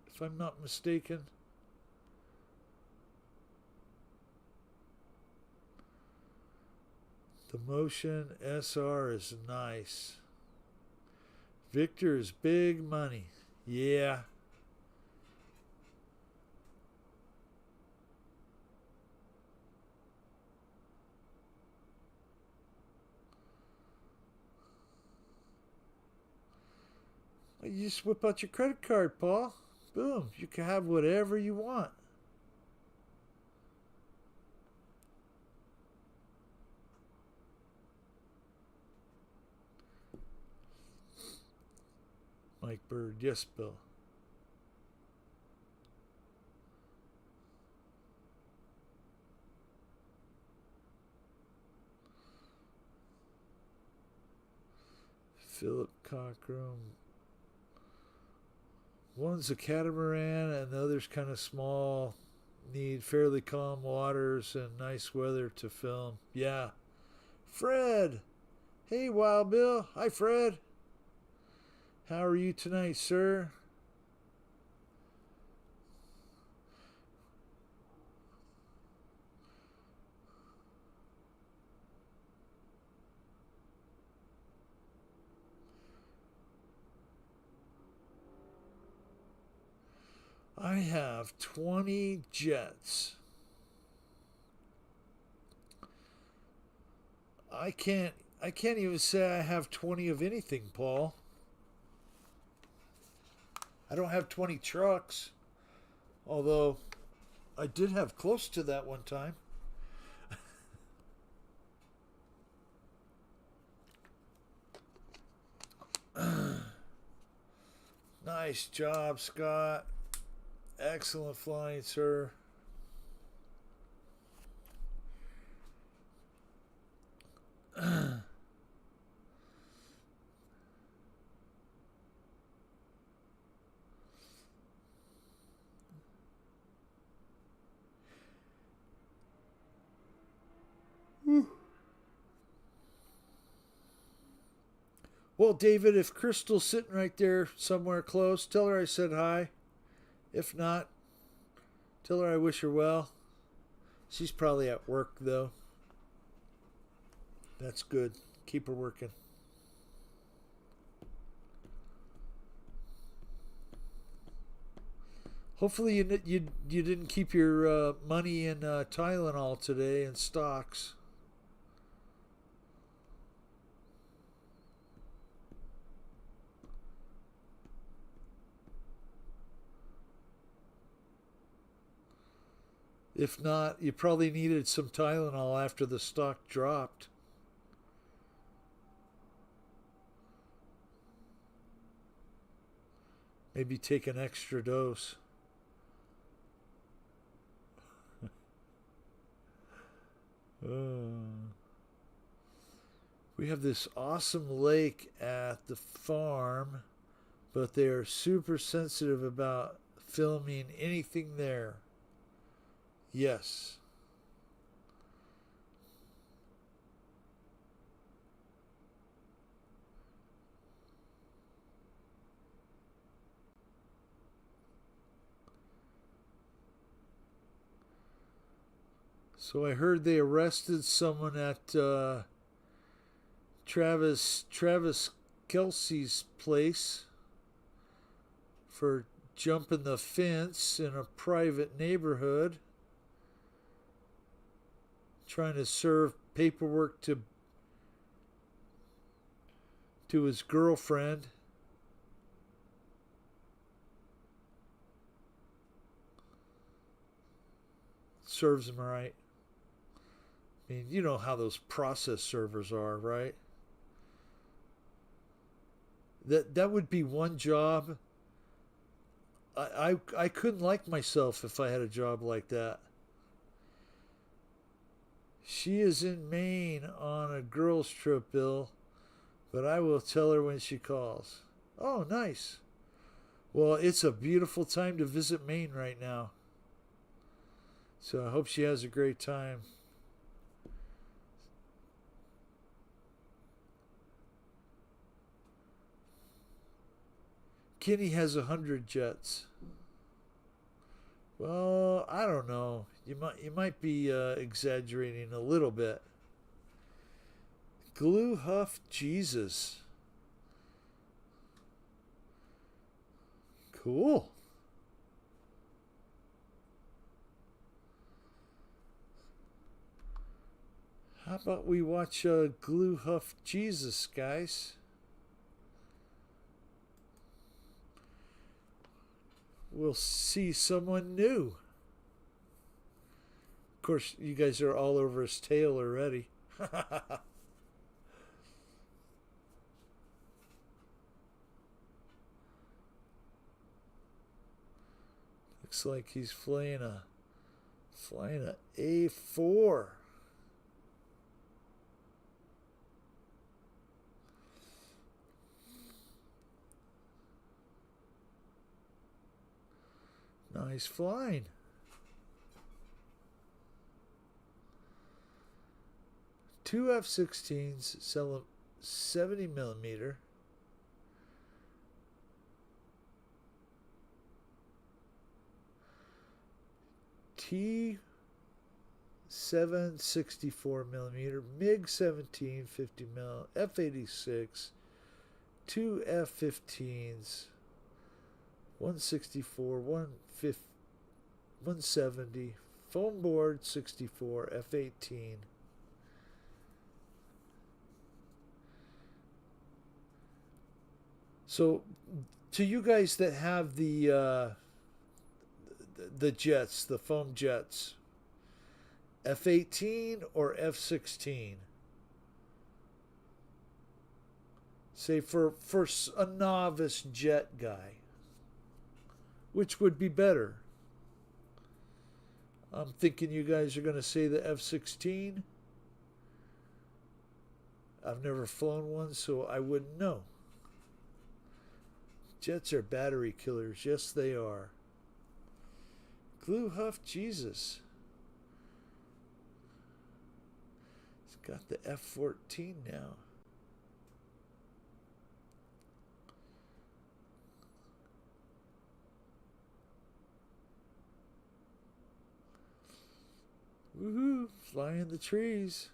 If I'm not mistaken. The Motion SR is nice. Victor is big money. Yeah. You just whip out your credit card, Paul. Boom. You can have whatever you want. Mike Bird. Yes, Bill. Philip Cockrum. One's a catamaran and the other's kind of small. Need fairly calm waters and nice weather to film. Yeah, Fred. Hey, Wild Bill. Hi, Fred. How are you tonight, sir? I have 20 jets. I can't even say I have 20 of anything, Paul. I don't have 20 trucks, although I did have close to that one time. Nice job, Scott. Excellent flying, sir. Well, David, if Crystal's sitting right there somewhere close, tell her I said hi. If not, tell her I wish her well. She's probably at work, though. That's good. Keep her working. Hopefully, you didn't keep your money in Tylenol today in stocks. If not, you probably needed some Tylenol after the stock dropped. Maybe take an extra dose. We have this awesome lake at the farm, but they are super sensitive about filming anything there. Yes. So I heard they arrested someone at Travis Kelsey's place for jumping the fence in a private neighborhood, trying to serve paperwork to his girlfriend. Serves him right. I mean, you know how those process servers are, right? That would be one job. I couldn't like myself if I had a job like that. She is in Maine on a girls' trip, Bill, but I will tell her when she calls. Oh, nice. Well, it's a beautiful time to visit Maine right now. So I hope she has a great time. Kenny has 100 jets. Well, I don't know. You might be exaggerating a little bit. Glue Huff Jesus. Cool. How about we watch Glue Huff Jesus, guys? We'll see someone new. Of course, you guys are all over his tail already. Looks like he's flying a A4. Nice flying. Two F-16s, 70 millimeter. T-7 64 millimeter, MiG-17 50 mil, F-86, two F-15s, 164, 170, foam board 64, F-18. So, to you guys that have the jets, the foam jets, F-18 or F-16? Say for a novice jet guy, which would be better? I'm thinking you guys are going to say the F-16. I've never flown one, so I wouldn't know. Jets are battery killers. Yes, they are. Glue Huff Jesus. It's got the F-14 now. Woohoo! Fly in the trees.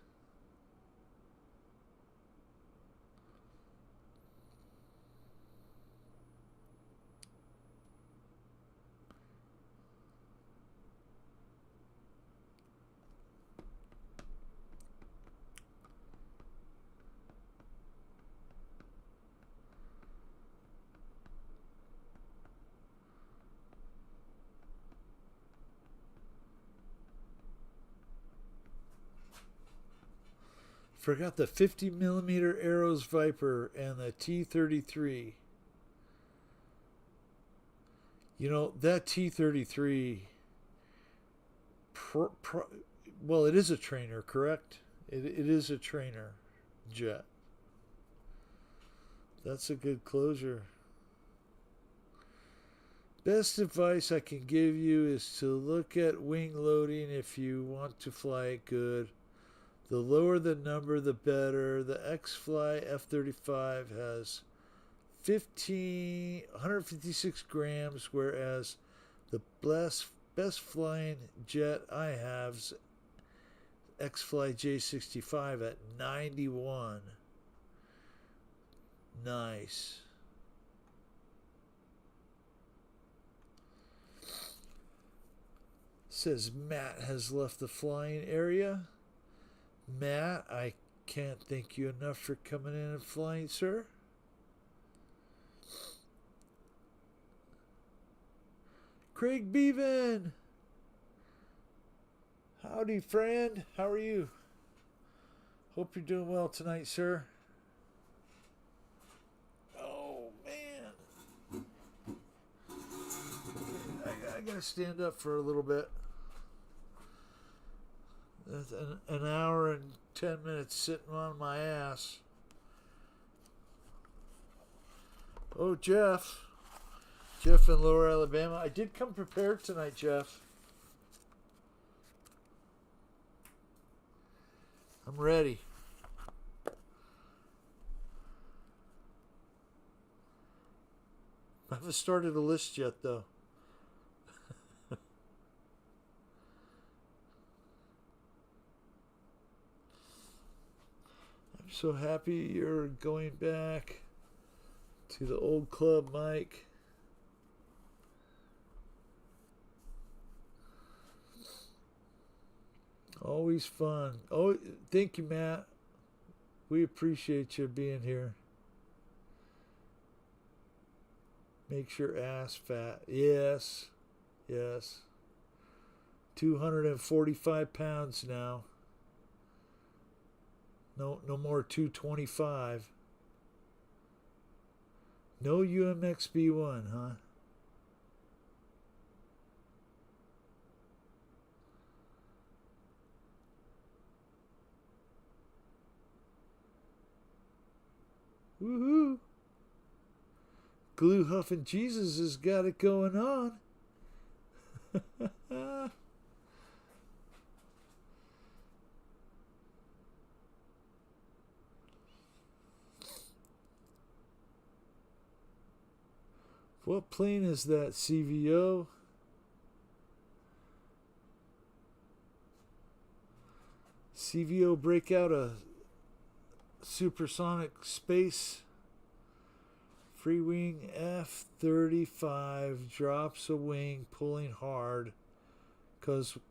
Forgot the 50 millimeter Arrows Viper and the T-33. You know, that T-33, well, it is a trainer, correct? It is a trainer jet. That's a good closure. Best advice I can give you is to look at wing loading if you want to fly it good. The lower the number, the better. The X-Fly F-35 has 156 grams, whereas the best flying jet I have's X-Fly J65 at 91. Nice. Says Matt has left the flying area. Matt, I can't thank you enough for coming in and flying, sir. Craig Bevan. Howdy, friend. How are you? Hope you're doing well tonight, sir. Oh, man. I gotta stand up for a little bit. That's an hour and 10 minutes sitting on my ass. Oh, Jeff. Jeff in Lower Alabama. I did come prepared tonight, Jeff. I'm ready. I haven't started a list yet, though. I'm so happy you're going back to the old club, Mike. Always fun. Oh, thank you, Matt. We appreciate you being here. Makes your ass fat. Yes. Yes. 245 pounds now. No more 225. No UMX B1, huh? Woohoo! Glue Huffing Jesus has got it going on. What plane is that, CVO? CVO break out a supersonic space. Free wing F-35 drops a wing, pulling hard,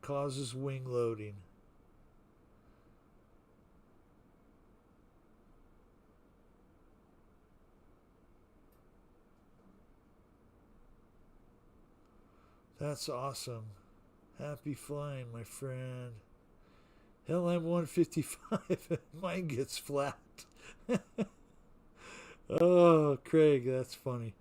causes wing loading. That's awesome. Happy flying, my friend. LM 155, mine gets flat. Oh, Craig, that's funny.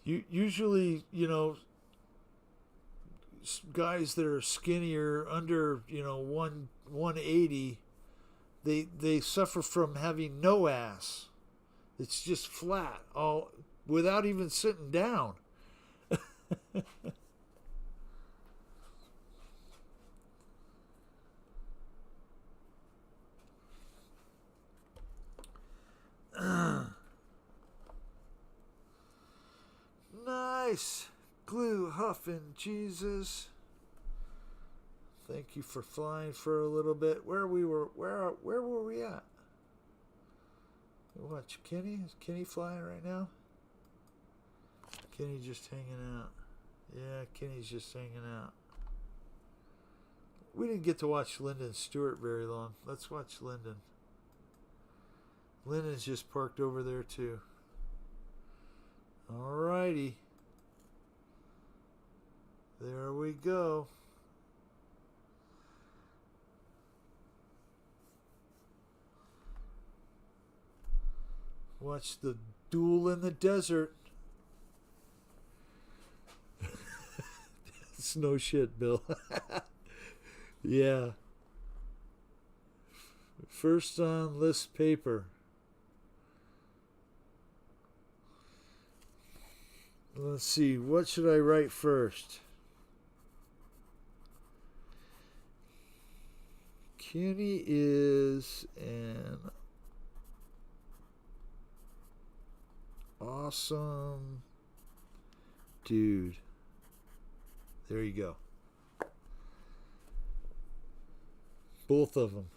Usually, guys that are skinnier, under 180, they suffer from having no ass. It's just flat, all without even sitting down. Nice. Glue huffing, Jesus. Thank you for flying for a little bit. Where were we at? Watch Kenny. Is Kenny flying right now? Kenny just hanging out. Yeah, Kenny's just hanging out. We didn't get to watch Lyndon Stewart very long. Let's watch Lyndon. Lyndon's just parked over there too. Alrighty. There we go. Watch the duel in the desert. It's no shit, Bill. Yeah. First on list paper. Let's see. What should I write first? Kenny is an awesome dude. There you go. Both of them.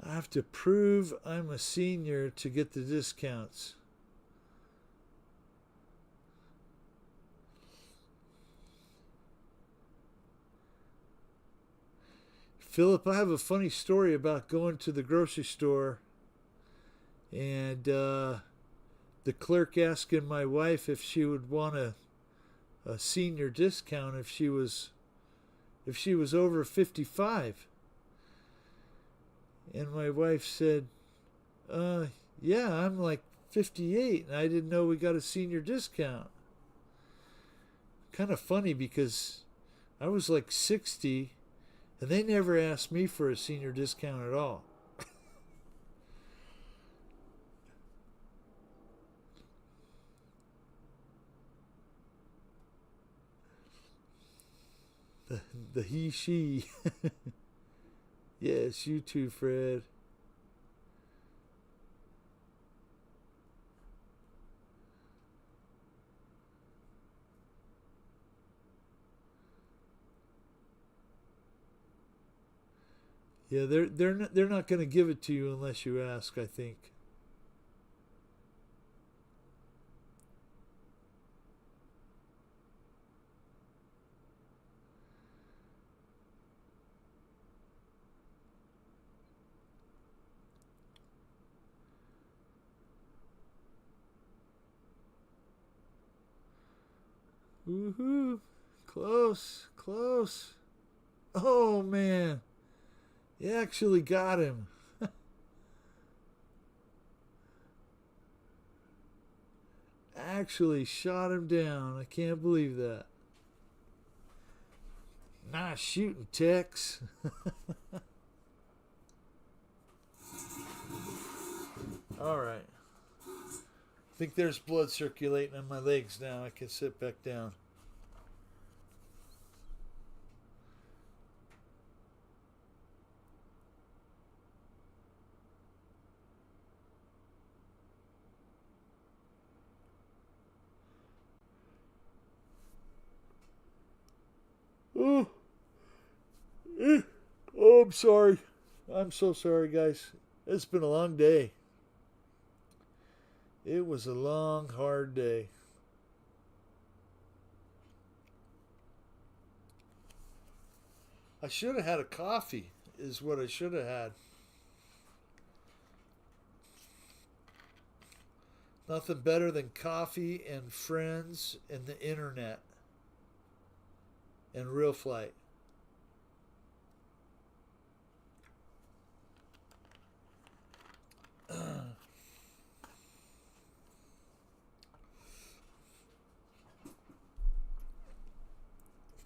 I have to prove I'm a senior to get the discounts. Philip, I have a funny story about going to the grocery store and the clerk asking my wife if she would want a senior discount if she was over 55. And my wife said, yeah, I'm like 58 and I didn't know we got a senior discount. Kind of funny because I was like 60 and they never asked me for a senior discount at all. the he, she. Yes, you too, Fred. Yeah, they're not going to give it to you unless you ask, I think. Woohoo! Close, close. Oh man. You actually got him. Actually shot him down. I can't believe that. Nice shooting, Tex. All right. think there's blood circulating in my legs now. I can sit back down. Oh, oh, I'm sorry. I'm so sorry, guys. It's been a long day. It was a long, hard day. I should have had a coffee, is what I should have had. Nothing better than coffee and friends and the internet and real flight.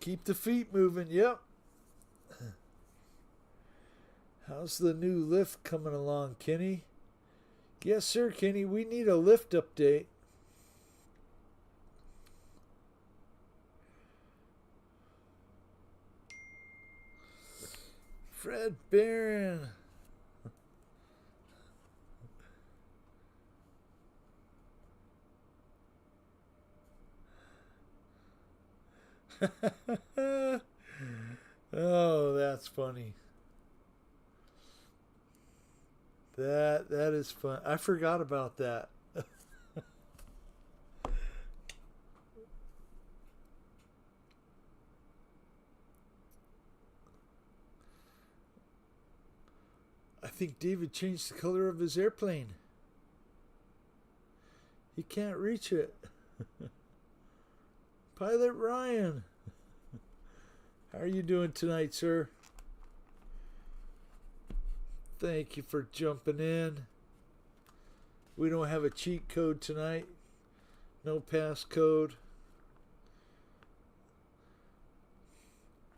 Keep the feet moving, yep. How's the new lift coming along, Kenny? Yes, sir, Kenny. We need a lift update. Fred Barron. Oh, that's funny. That is fun. I forgot about that. I think David changed the color of his airplane. He can't reach it. Pilot Ryan. How are you doing tonight, sir? Thank you for jumping in. We don't have a cheat code tonight. No passcode.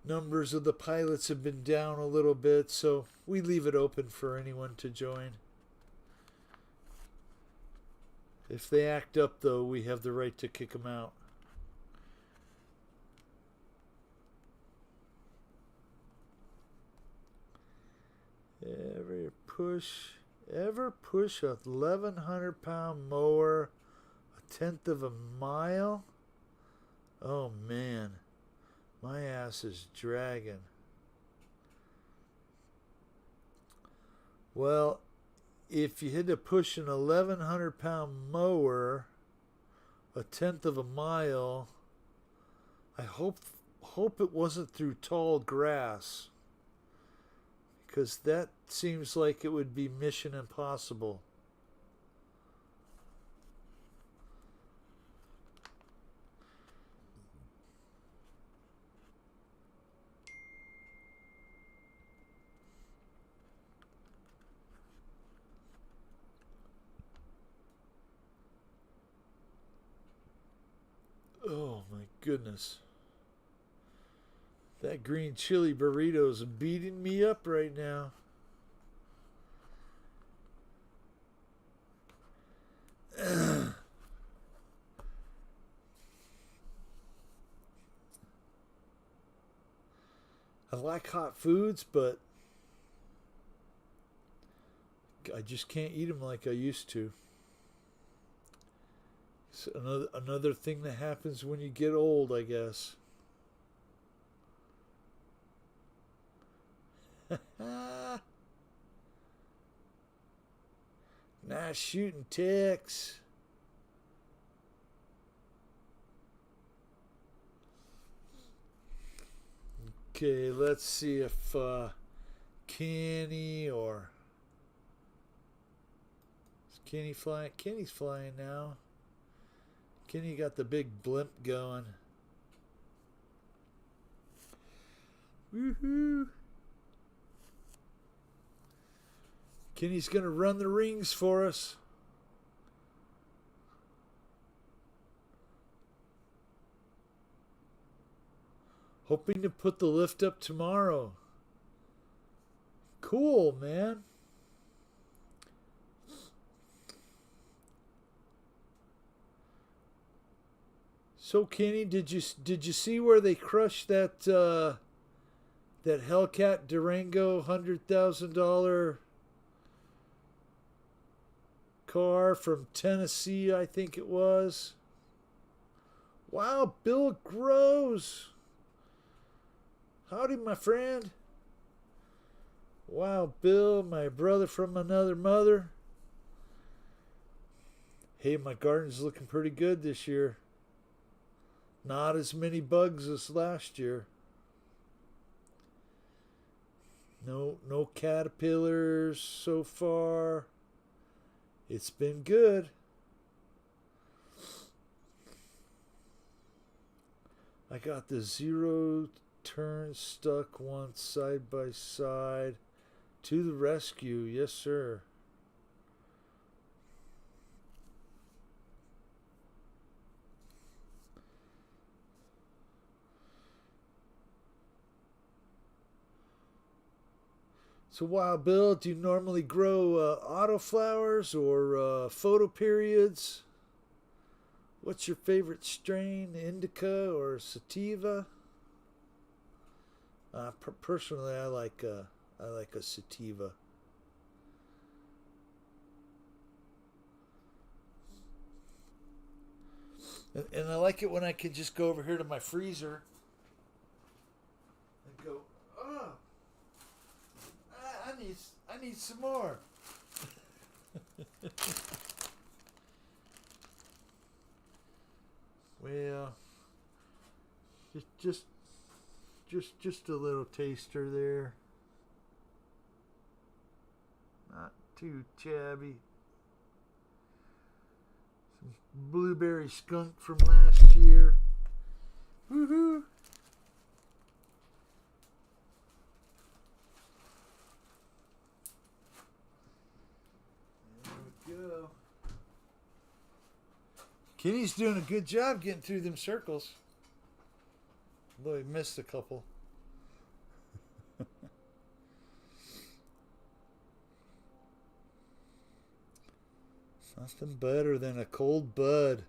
Numbers of the pilots have been down a little bit, so we leave it open for anyone to join. If they act up, though, we have the right to kick them out. Ever push a 1,100-pound mower a tenth of a mile? Oh, man. My ass is dragging. Well, if you had to push an 1,100-pound mower a tenth of a mile, I hope it wasn't through tall grass, because that seems like it would be mission impossible. Oh my goodness. That green chili burrito is beating me up right now. I like hot foods, but I just can't eat them like I used to. It's another thing that happens when you get old, I guess. Nice shooting, Tex. Okay, let's see if Kenny or... Is Kenny flying? Kenny's flying now. Kenny got the big blimp going. Woohoo! Kenny's going to run the rings for us. Hoping to put the lift up tomorrow. Cool, man. So Kenny, did you see where they crushed that Hellcat Durango $100,000 car from Tennessee? I think it was. Wow, Bill Gross. Howdy, my friend. Wow, Bill, my brother from another mother. Hey, my garden's looking pretty good this year. Not as many bugs as last year. No caterpillars so far. It's been good. I got the zero turn stuck once side by side. To the rescue, yes sir. So, Wild Bill, do you normally grow autoflowers or photoperiod? What's your favorite strain, indica or sativa? Personally, I like a sativa. And I like it when I can just go over here to my freezer and go, oh, I need some more. Well, just a little taster there. Not too shabby. Some blueberry skunk from last year. Woohoo! Go. Kenny's doing a good job getting through them circles. Although he missed a couple. Nothing better than a cold bud.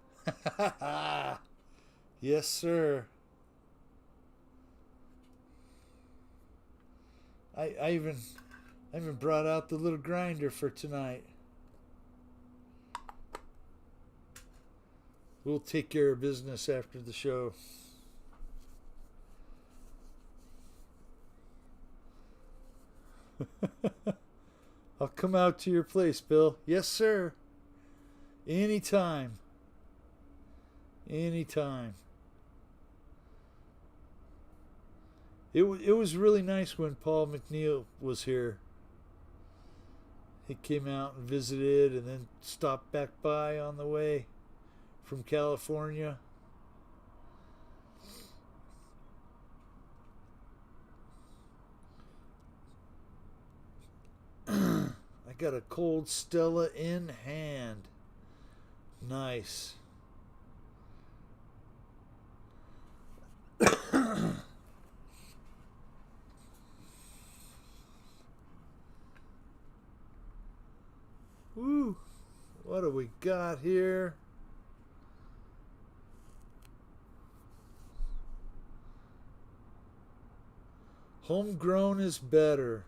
Yes, sir. I even brought out the little grinder for tonight. We'll take care of business after the show. I'll come out to your place, Bill. Yes, sir. Anytime. Anytime. It was really nice when Paul McNeil was here. He came out and visited and then stopped back by on the way from California. I got a cold Stella in hand. Nice. Woo! What do we got here? Homegrown is better.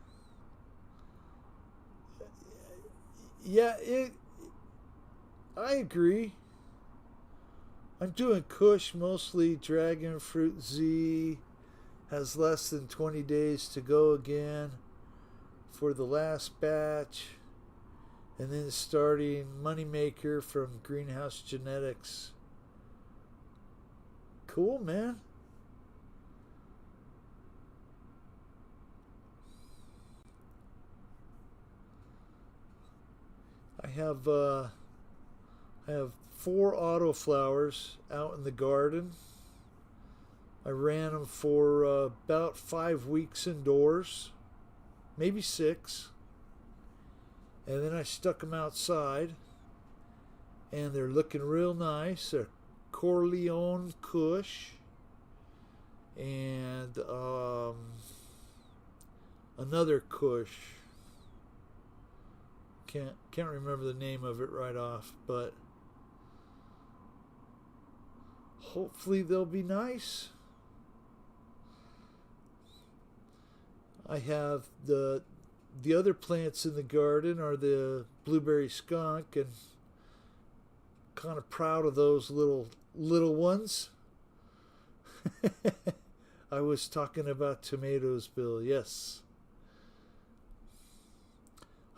Yeah, I agree. I'm doing Kush mostly. Dragon Fruit Z has less than 20 days to go again for the last batch. And then starting Moneymaker from Greenhouse Genetics. Cool, man. I have 4 autoflowers out in the garden. I ran them for about 5 weeks indoors, maybe 6. And then I stuck them outside, and they're looking real nice. They're Corleone Kush and another Kush. Can't remember the name of it right off, but Hopefully they'll be nice. I have the other plants in the garden are the blueberry skunk, and kind of proud of those little ones. I was talking about tomatoes, Bill. Yes.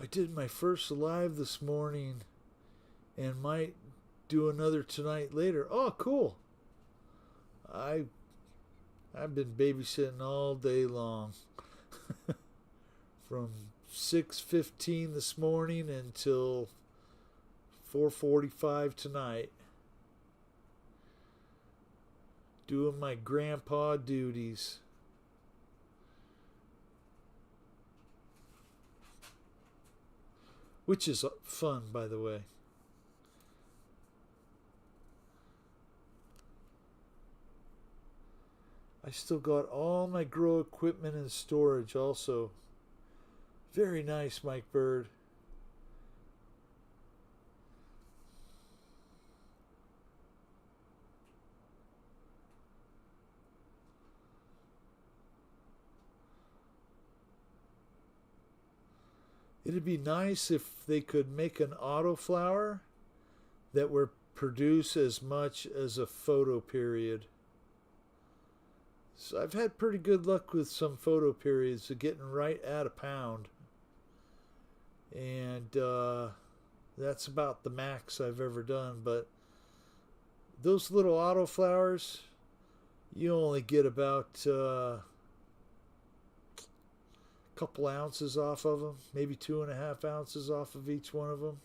I did my first live this morning and might do another tonight later. Oh, cool. I've been babysitting all day long. From 6:15 this morning until 4:45 tonight. Doing my grandpa duties. Which is fun, by the way. I still got all my grow equipment in storage also. Very nice, Mike Bird. It'd be nice if they could make an autoflower that would produce as much as a photo period. So I've had pretty good luck with some photo periods of getting right at a pound. And that's about the max I've ever done. But those little autoflowers, you only get about couple ounces off of them, maybe 2.5 ounces off of each one of them.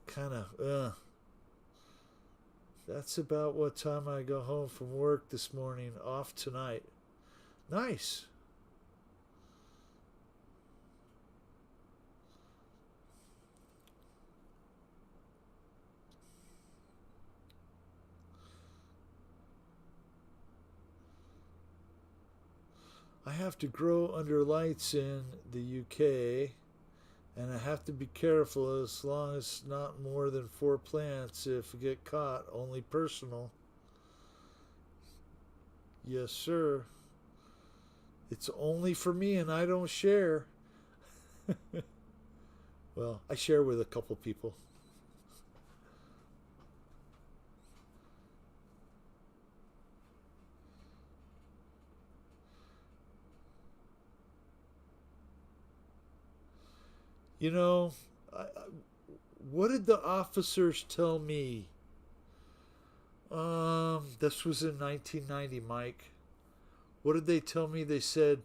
Kind of, that's about what time I go home from work this morning, off tonight. Nice. I have to grow under lights in the UK, and I have to be careful as long as not more than 4 plants. If I get caught, only personal. Yes, sir. It's only for me and I don't share. Well, I share with a couple people. You know, what did the officers tell me? This was in 1990, Mike. What did they tell me? They said,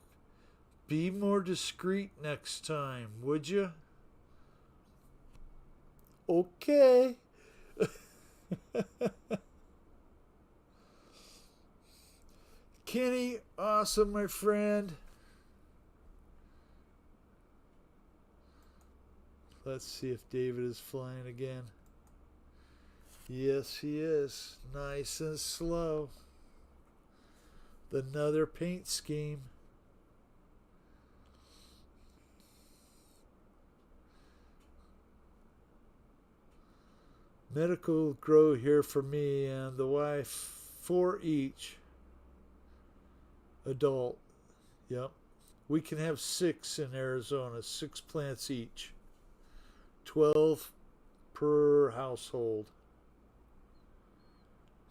be more discreet next time, would you? Okay. Kenny, awesome, my friend. Let's see if David is flying again. Yes, he is. Nice and slow. Another paint scheme. Medical grow here for me and the wife, 4 each. Adult. Yep. We can have 6 in Arizona, 6 plants each. 12 per household.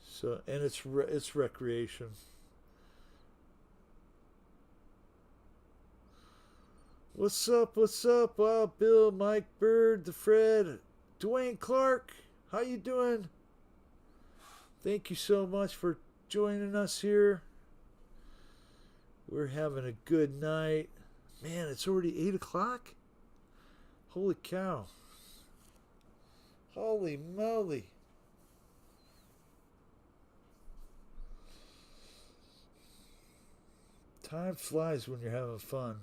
So, and it's recreation. What's up? What's up? Wow, Bill, Mike Bird, the Fred, Dwayne Clark. How you doing? Thank you so much for joining us here. We're having a good night. Man, it's already 8 o'clock. Holy cow. Holy moly. Time flies when you're having fun.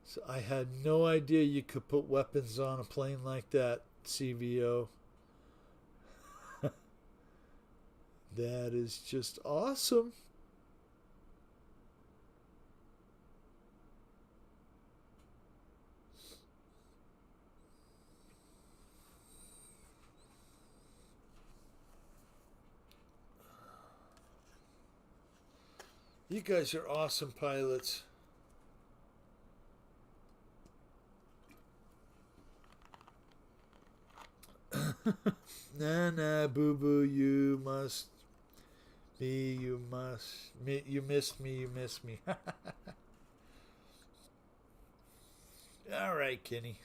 So I had no idea you could put weapons on a plane like that, CVO. That is just awesome. You guys are awesome pilots. Nah, nah, boo boo, you must be, you must, me, you missed me, you missed me. All right, Kenny.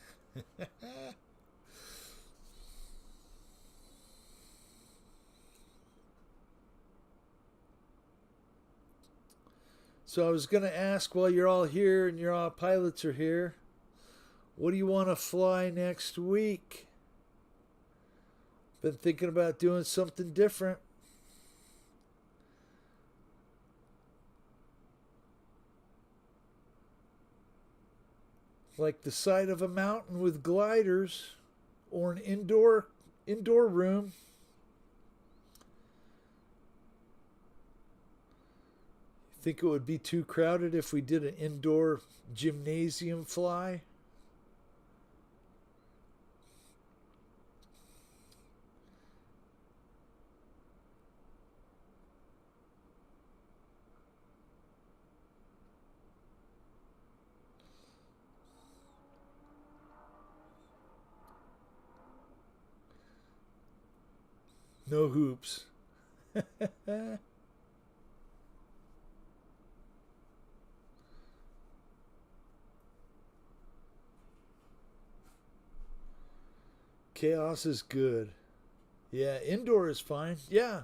So I was going to ask while you're all here and your all pilots are here, what do you want to fly next week? Been thinking about doing something different. Like the side of a mountain with gliders or an indoor room. Think it would be too crowded if we did an indoor gymnasium fly? No hoops. Chaos is good. Yeah, indoor is fine. Yeah.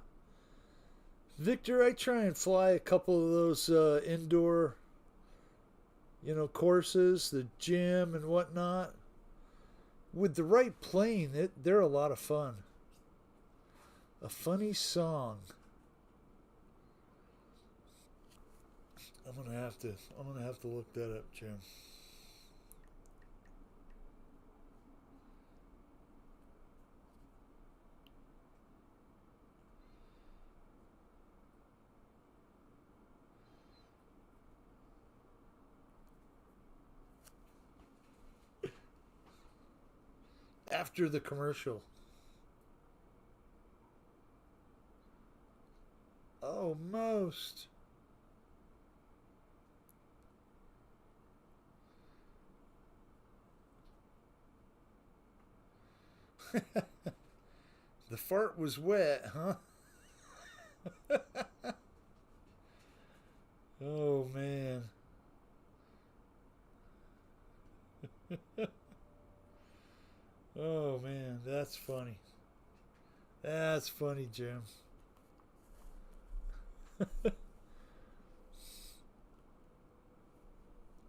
Victor, I try and fly a couple of those indoor, courses, the gym and whatnot. With the right plane, they're a lot of fun. A funny song. I'm gonna have to look that up, Jim. After the commercial. Oh, most. The fart was wet, huh? Oh, man. Oh, man. That's funny. That's funny, Jim.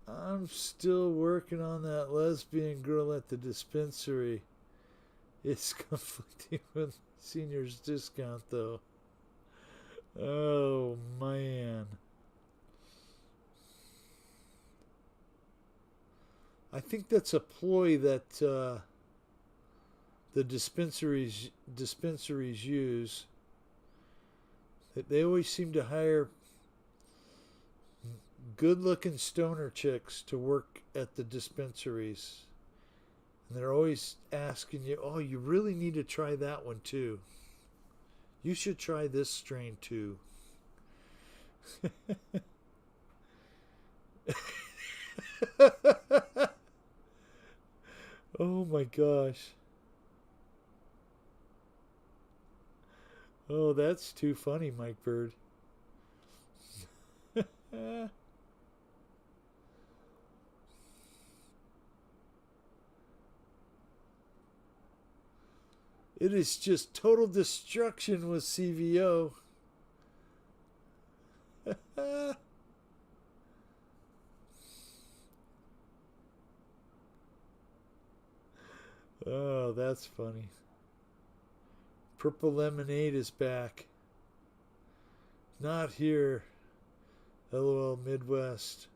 I'm still working on that lesbian girl at the dispensary. It's conflicting with seniors discount, though. Oh, man. I think that's a ploy that the dispensaries use. That they always seem to hire good-looking stoner chicks to work at the dispensaries. And they're always asking you, "Oh, you really need to try that one too. You should try this strain too." Oh my gosh. Oh, that's too funny, Mike Bird. It is just total destruction with CVO. Oh, that's funny. Purple Lemonade is back. Not here. LOL Midwest.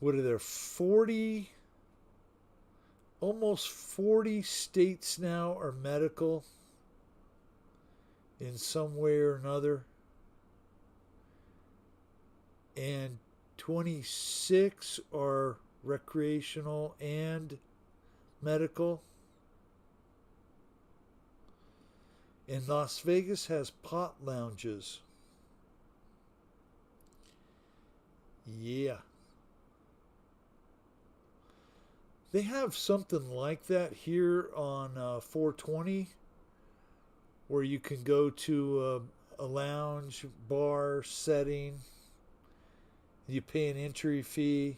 What are there? 40, almost 40 states now are medical in some way or another. And 26 are recreational and medical. And Las Vegas has pot lounges. Yeah. They have something like that here on 420 where you can go to a lounge bar setting. You pay an entry fee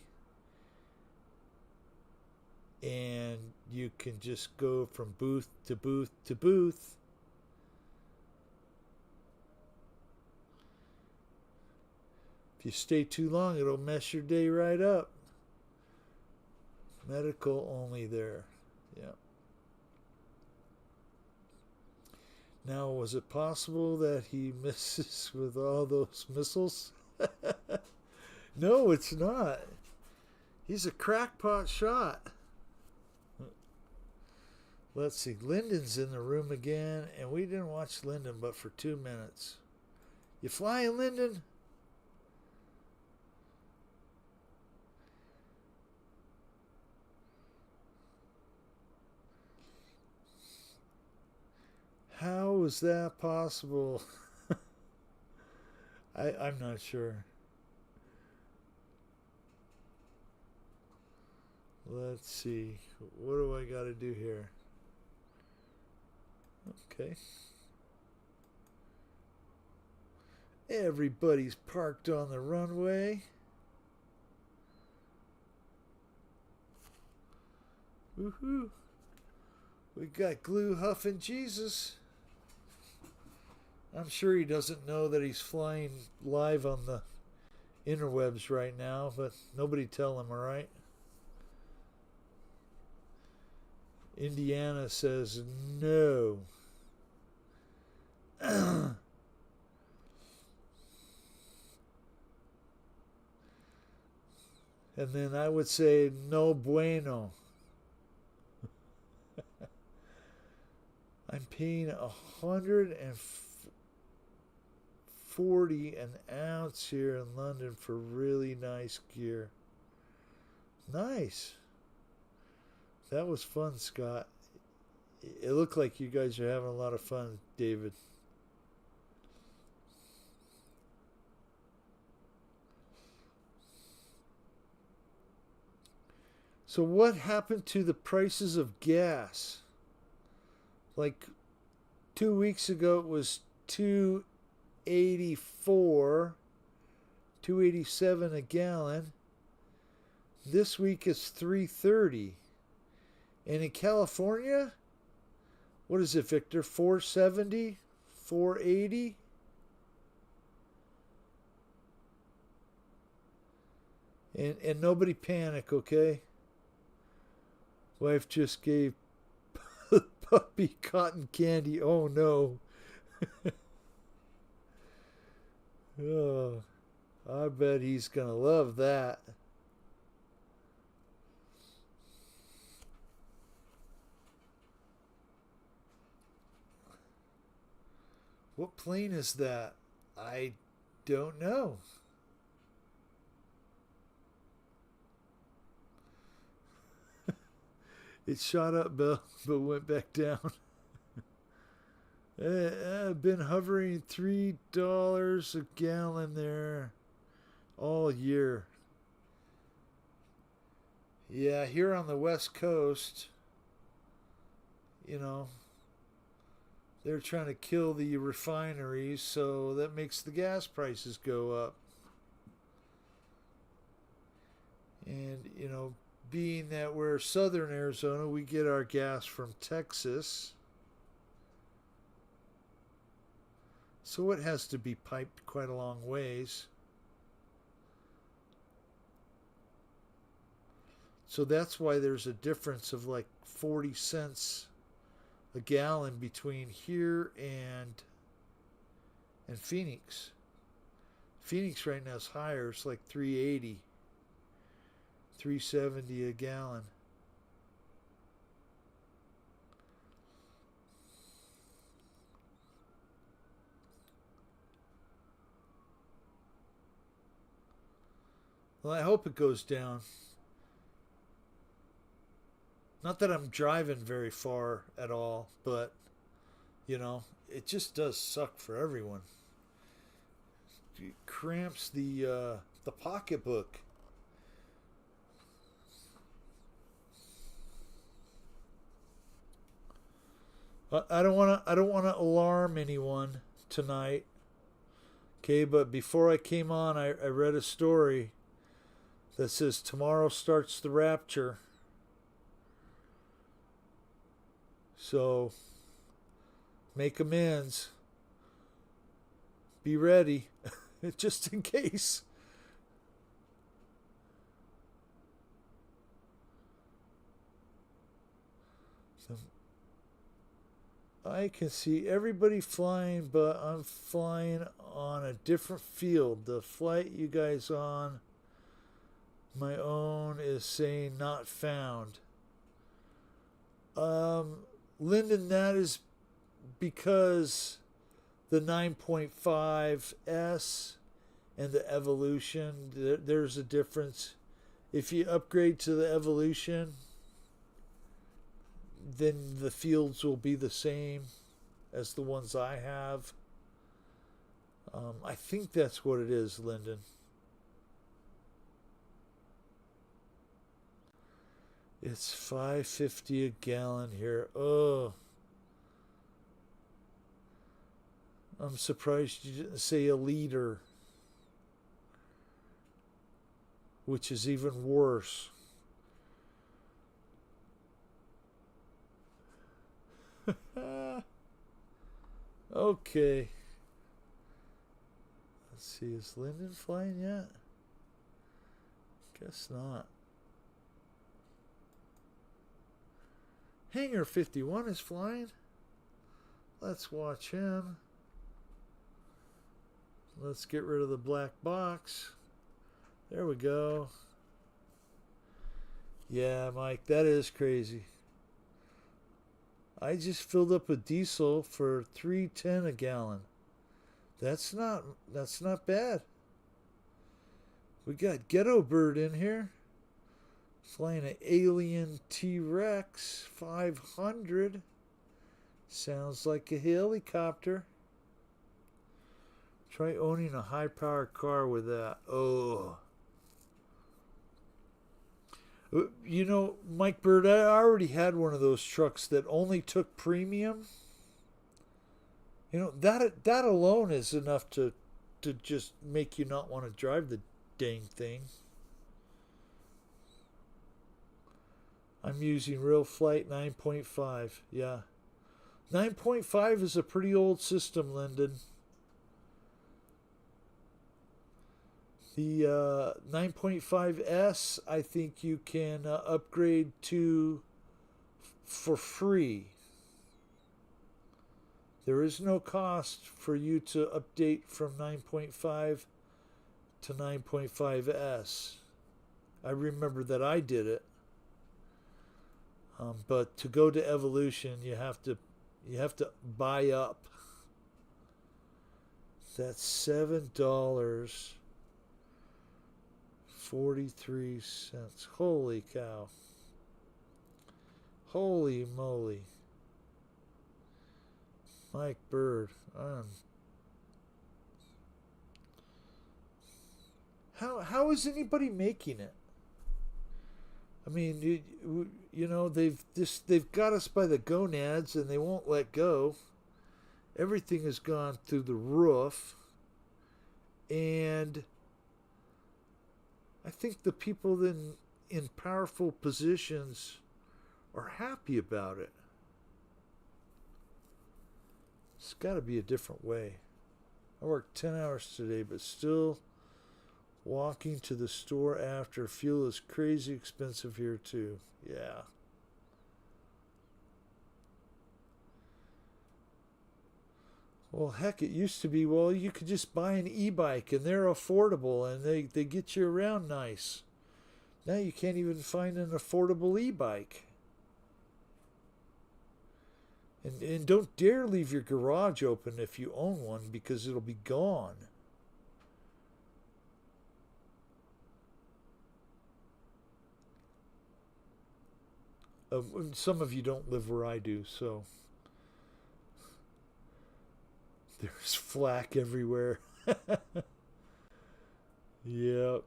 and you can just go from booth to booth to booth. If you stay too long, it'll mess your day right up. Medical only there. Yeah. Now, was it possible that he misses with all those missiles? No, it's not. He's a crackpot shot. Let's see. Lyndon's in the room again, and we didn't watch Lyndon but for 2 minutes. You flying, Lyndon? How is that possible? I'm not sure. Let's see. What do I got to do here? Okay. Everybody's parked on the runway. Woohoo. We got Glue Huffing Jesus. I'm sure he doesn't know that he's flying live on the interwebs right now, but nobody tell him, all right? Indiana says no. And then I would say no bueno. I'm paying $140 an ounce here in London for really nice gear. Nice. That was fun, Scott. It looked like you guys are having a lot of fun, David. So what happened to the prices of gas? Like 2 weeks ago it was $2.84, $2.87 a gallon. This week it's $3.30. And in California, what is it, Victor? $4.70, $4.80. And nobody panic, okay? Wife just gave puppy cotton candy. Oh no. Oh, I bet he's gonna love that. What plane is that? I don't know. It shot up, but went back down. I've been hovering $3 a gallon there all year. Yeah, here on the West Coast, you know, they're trying to kill the refineries, so that makes the gas prices go up. And, you know, being that we're southern Arizona, we get our gas from Texas. So it has to be piped quite a long ways. So that's why there's a difference of like 40 cents a gallon between here and Phoenix. Phoenix right now is higher. It's like 380, 370 a gallon. Well, I hope it goes down. Not that I'm driving very far at all, but you know, it just does suck for everyone. It cramps the pocketbook. I don't want to. I don't want to alarm anyone tonight. Okay, but before I came on, I read a story that says tomorrow starts the rapture. So make amends. Be ready, just in case. So I can see everybody flying, but I'm flying on a different field. The flight you guys on, my own, is saying not found. Lyndon, that is because the 9.5S and the Evolution, there's a difference. If you upgrade to the Evolution, then the fields will be the same as the ones I have. I think that's what it is, Lyndon. It's $5.50 a gallon here. Oh, I'm surprised you didn't say a liter, which is even worse. Okay. Let's see, is Lyndon flying yet? Guess not. Hangar 51 is flying. Let's watch him. Let's get rid of the black box. There we go. Yeah, Mike, that is crazy. I just filled up a diesel for $3.10 a gallon. That's not bad. We got Ghetto Bird in here. Flying an Alien T-Rex 500. Sounds like a helicopter. Try owning a high-powered car with that. Oh. You know, Mike Bird, I already had one of those trucks that only took premium. You know, that alone is enough to just make you not want to drive the dang thing. I'm using Real Flight 9.5. Yeah. 9.5 is a pretty old system, Lyndon. The 9.5S, I think you can upgrade to for free. There is no cost for you to update from 9.5 to 9.5S. I remember that I did it. But to go to Evolution, you have to buy up. That's $7.43. Holy cow! Holy moly! Mike Bird. How is anybody making it? I mean, you know, they've got us by the gonads and they won't let go. Everything has gone through the roof, and I think the people in powerful positions are happy about it. It's got to be a different way. I worked 10 hours today, but still walking to the store after. Fuel is crazy expensive here too. Yeah. Well, heck, it used to be, well, you could just buy an e-bike and they're affordable and they get you around nice. Now you can't even find an affordable e-bike. And don't dare leave your garage open if you own one, because it'll be gone. Some of you don't live where I do, so there's flack everywhere. Yep.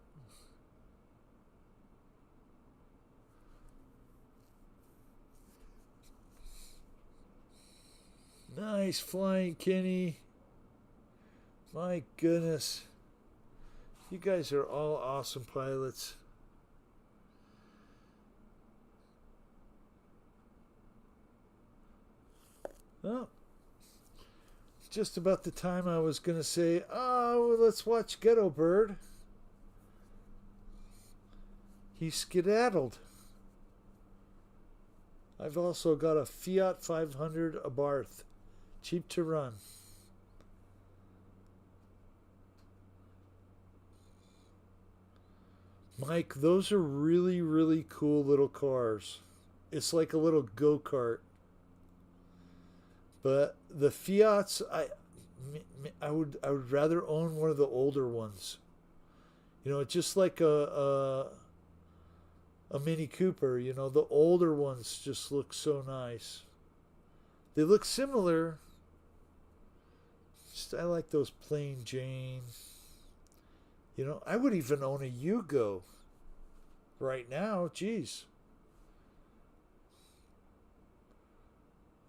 Nice flying, Kenny. My goodness. You guys are all awesome pilots. Well, just about the time I was going to say, oh, let's watch Ghetto Bird. He skedaddled. I've also got a Fiat 500 Abarth. Cheap to run. Mike, those are really, really cool little cars. It's like a little go-kart. But the Fiats, I would rather own one of the older ones. You know, just like a Mini Cooper. You know, the older ones just look so nice. They look similar. Just I like those plain Jane. You know, I would even own a Yugo right now. Geez.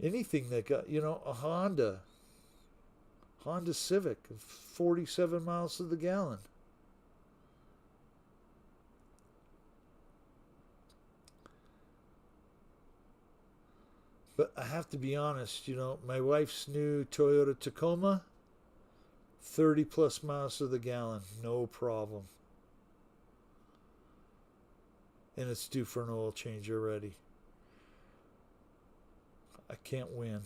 Anything that got, you know, a Honda Civic, 47 miles to the gallon. But I have to be honest, you know, my wife's new Toyota Tacoma, 30 plus miles to the gallon, no problem. And it's due for an oil change already. I can't win.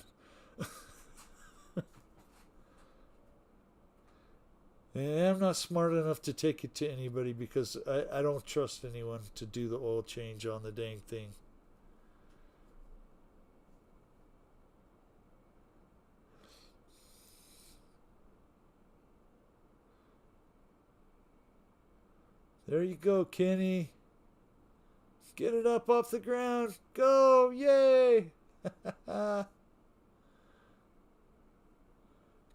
And I'm not smart enough to take it to anybody because I don't trust anyone to do the oil change on the dang thing. There you go, Kenny. Get it up off the ground. Go! Yay!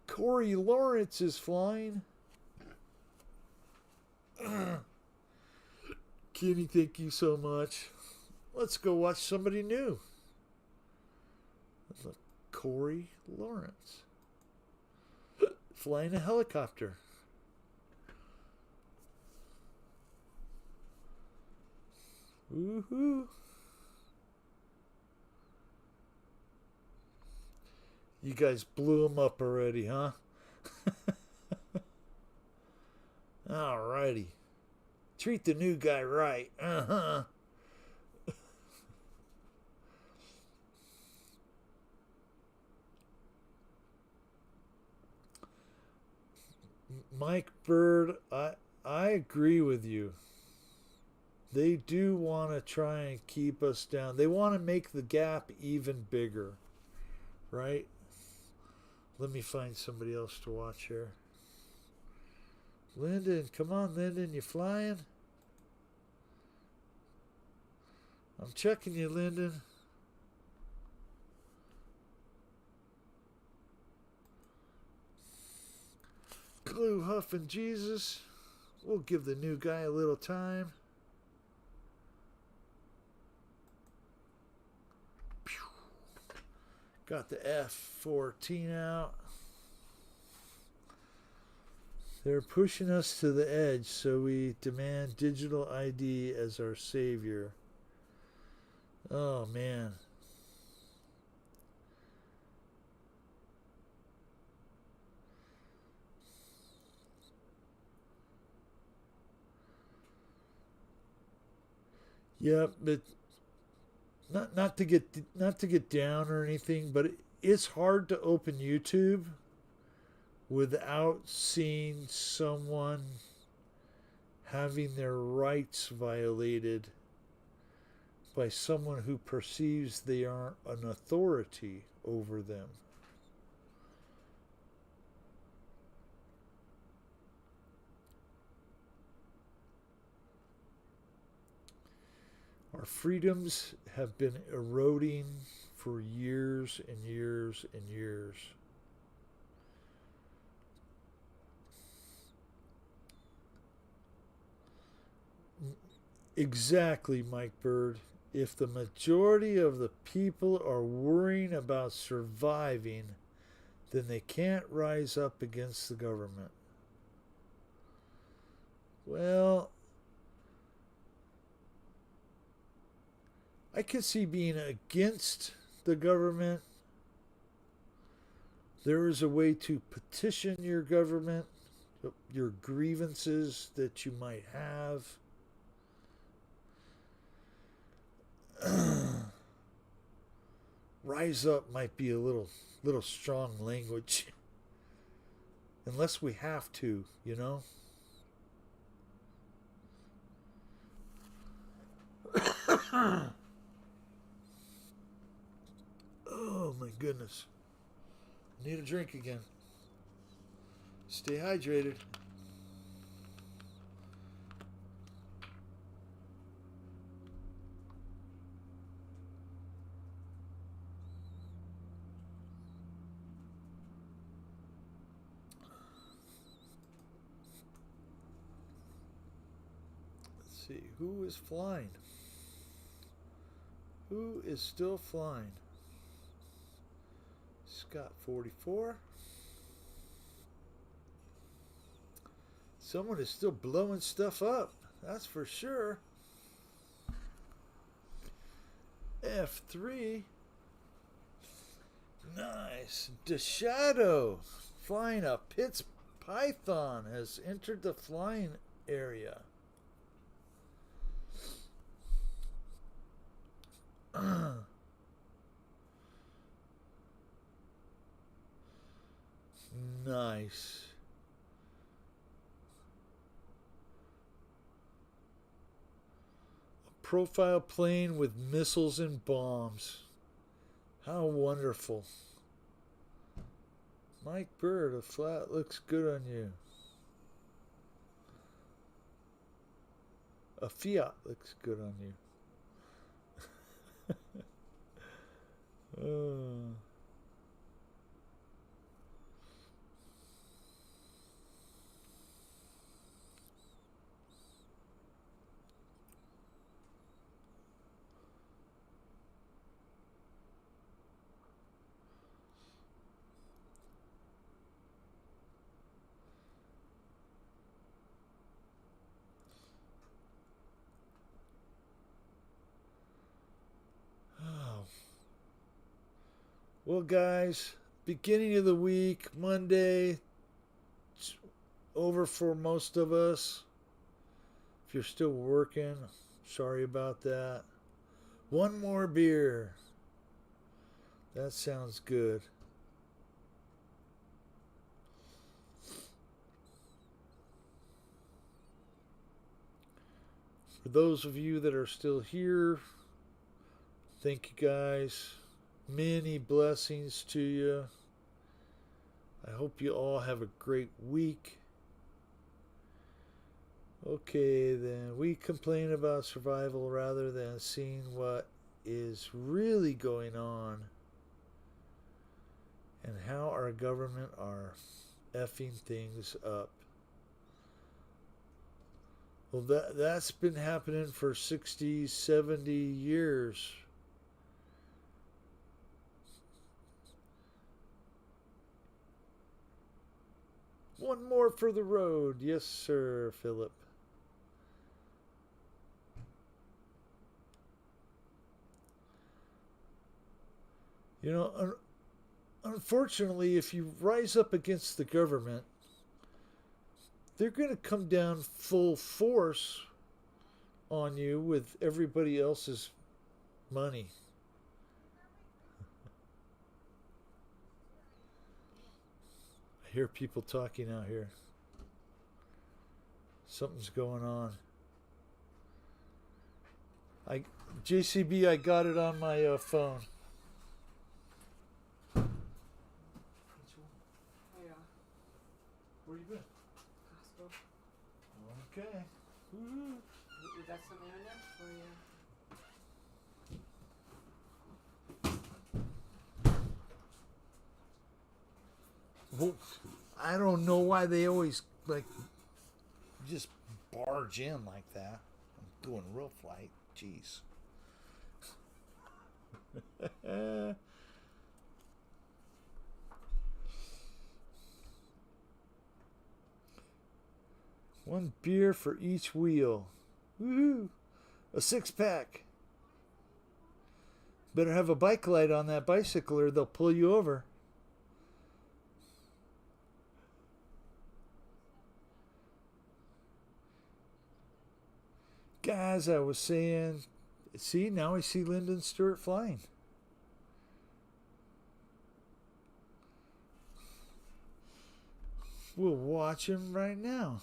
Corey Lawrence is flying. Kenny, thank you so much. Let's go watch somebody new. Corey Lawrence. Flying a helicopter. Woohoo! You guys blew him up already, huh? Alrighty. Treat the new guy right. Uh-huh. Mike Bird, I agree with you. They do want to try and keep us down. They want to make the gap even bigger, right? Let me find somebody else to watch here. Lyndon, come on, Lyndon, you flying? I'm checking you, Lyndon. Glue huffing Jesus. We'll give the new guy a little time. Got the F-14 out. They're pushing us to the edge, so we demand digital ID as our savior. Oh, man. Yeah, but not to get down or anything, but it's hard to open YouTube without seeing someone having their rights violated by someone who perceives they are an authority over them. Our freedoms have been eroding for years and years and years. Exactly, Mike Bird. If the majority of the people are worrying about surviving, then they can't rise up against the government. Well, I could see being against the government. There is a way to petition your government, your grievances that you might have. Rise up might be a little strong language. Unless we have to, you know? Oh my goodness. Need a drink again. Stay hydrated. Let's see, who is flying? Who is still flying? Scott 44. Someone is still blowing stuff up. That's for sure. F3. Nice. DeShadow flying a Pitts Python has entered the flying area. Nice. A profile plane with missiles and bombs. How wonderful. Mike Bird, a flat looks good on you. A Fiat looks good on you. Oh. Well, guys, beginning of the week, Monday, it's over for most of us. If you're still working, sorry about that. One more beer. That sounds good. For those of you that are still here, thank you guys. Many blessings to you. I hope you all have a great week. Okay, then we complain about survival rather than seeing what is really going on and how our government are effing things up. Well, that's been happening for 60, 70 years. One more for the road. Yes, sir, Philip. You know, unfortunately, if you rise up against the government, they're going to come down full force on you with everybody else's money. I hear people talking out here. Something's going on. JCB, I got it on my phone. Yeah. Where you been? Costco. Okay. Woo-hoo. You got some M&M's for you? Well, I don't know why they always like just barge in like that. I'm doing real flight. Jeez. One beer for each wheel. Woohoo! A 6-pack. Better have a bike light on that bicycle or they'll pull you over. Guys, I was saying, see, now I see Lyndon Stewart flying. We'll watch him right now.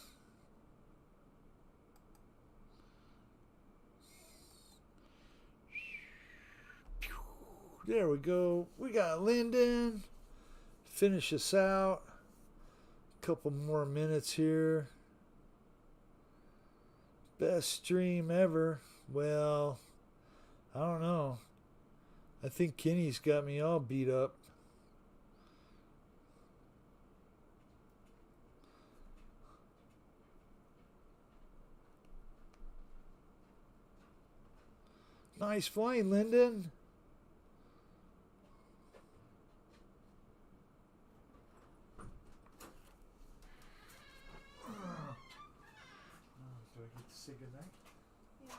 There we go. We got Lyndon. Finish us out. Couple more minutes here. Best stream ever. Well, I don't know. I think Kenny's got me all beat up. Nice flying, Lyndon. Do I get to say goodnight? Yeah.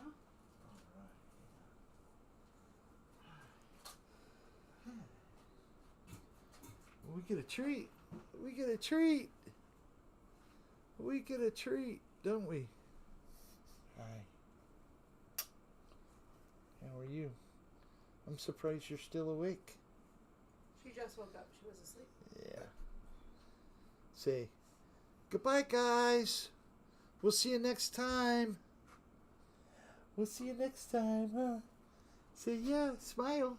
All right. We get a treat. We get a treat. We get a treat, don't we? Hi. How are you? I'm surprised you're still awake. She just woke up. She was asleep. Yeah. Say, goodbye, guys. We'll see you next time. We'll see you next time, huh? Say, yeah, smile.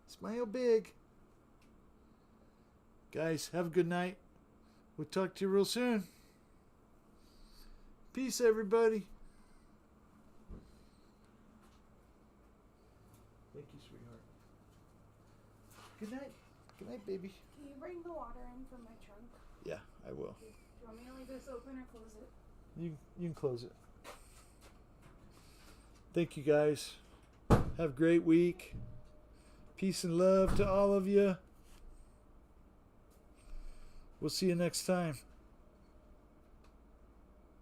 Smile big. Guys, have a good night. We'll talk to you real soon. Peace, everybody. Thank you, sweetheart. Good night. Good night, baby. Can you bring the water in from my trunk? Yeah, I will. Do you want me to leave this open or close it? You can close it. Thank you, guys. Have a great week. Peace and love to all of you. We'll see you next time.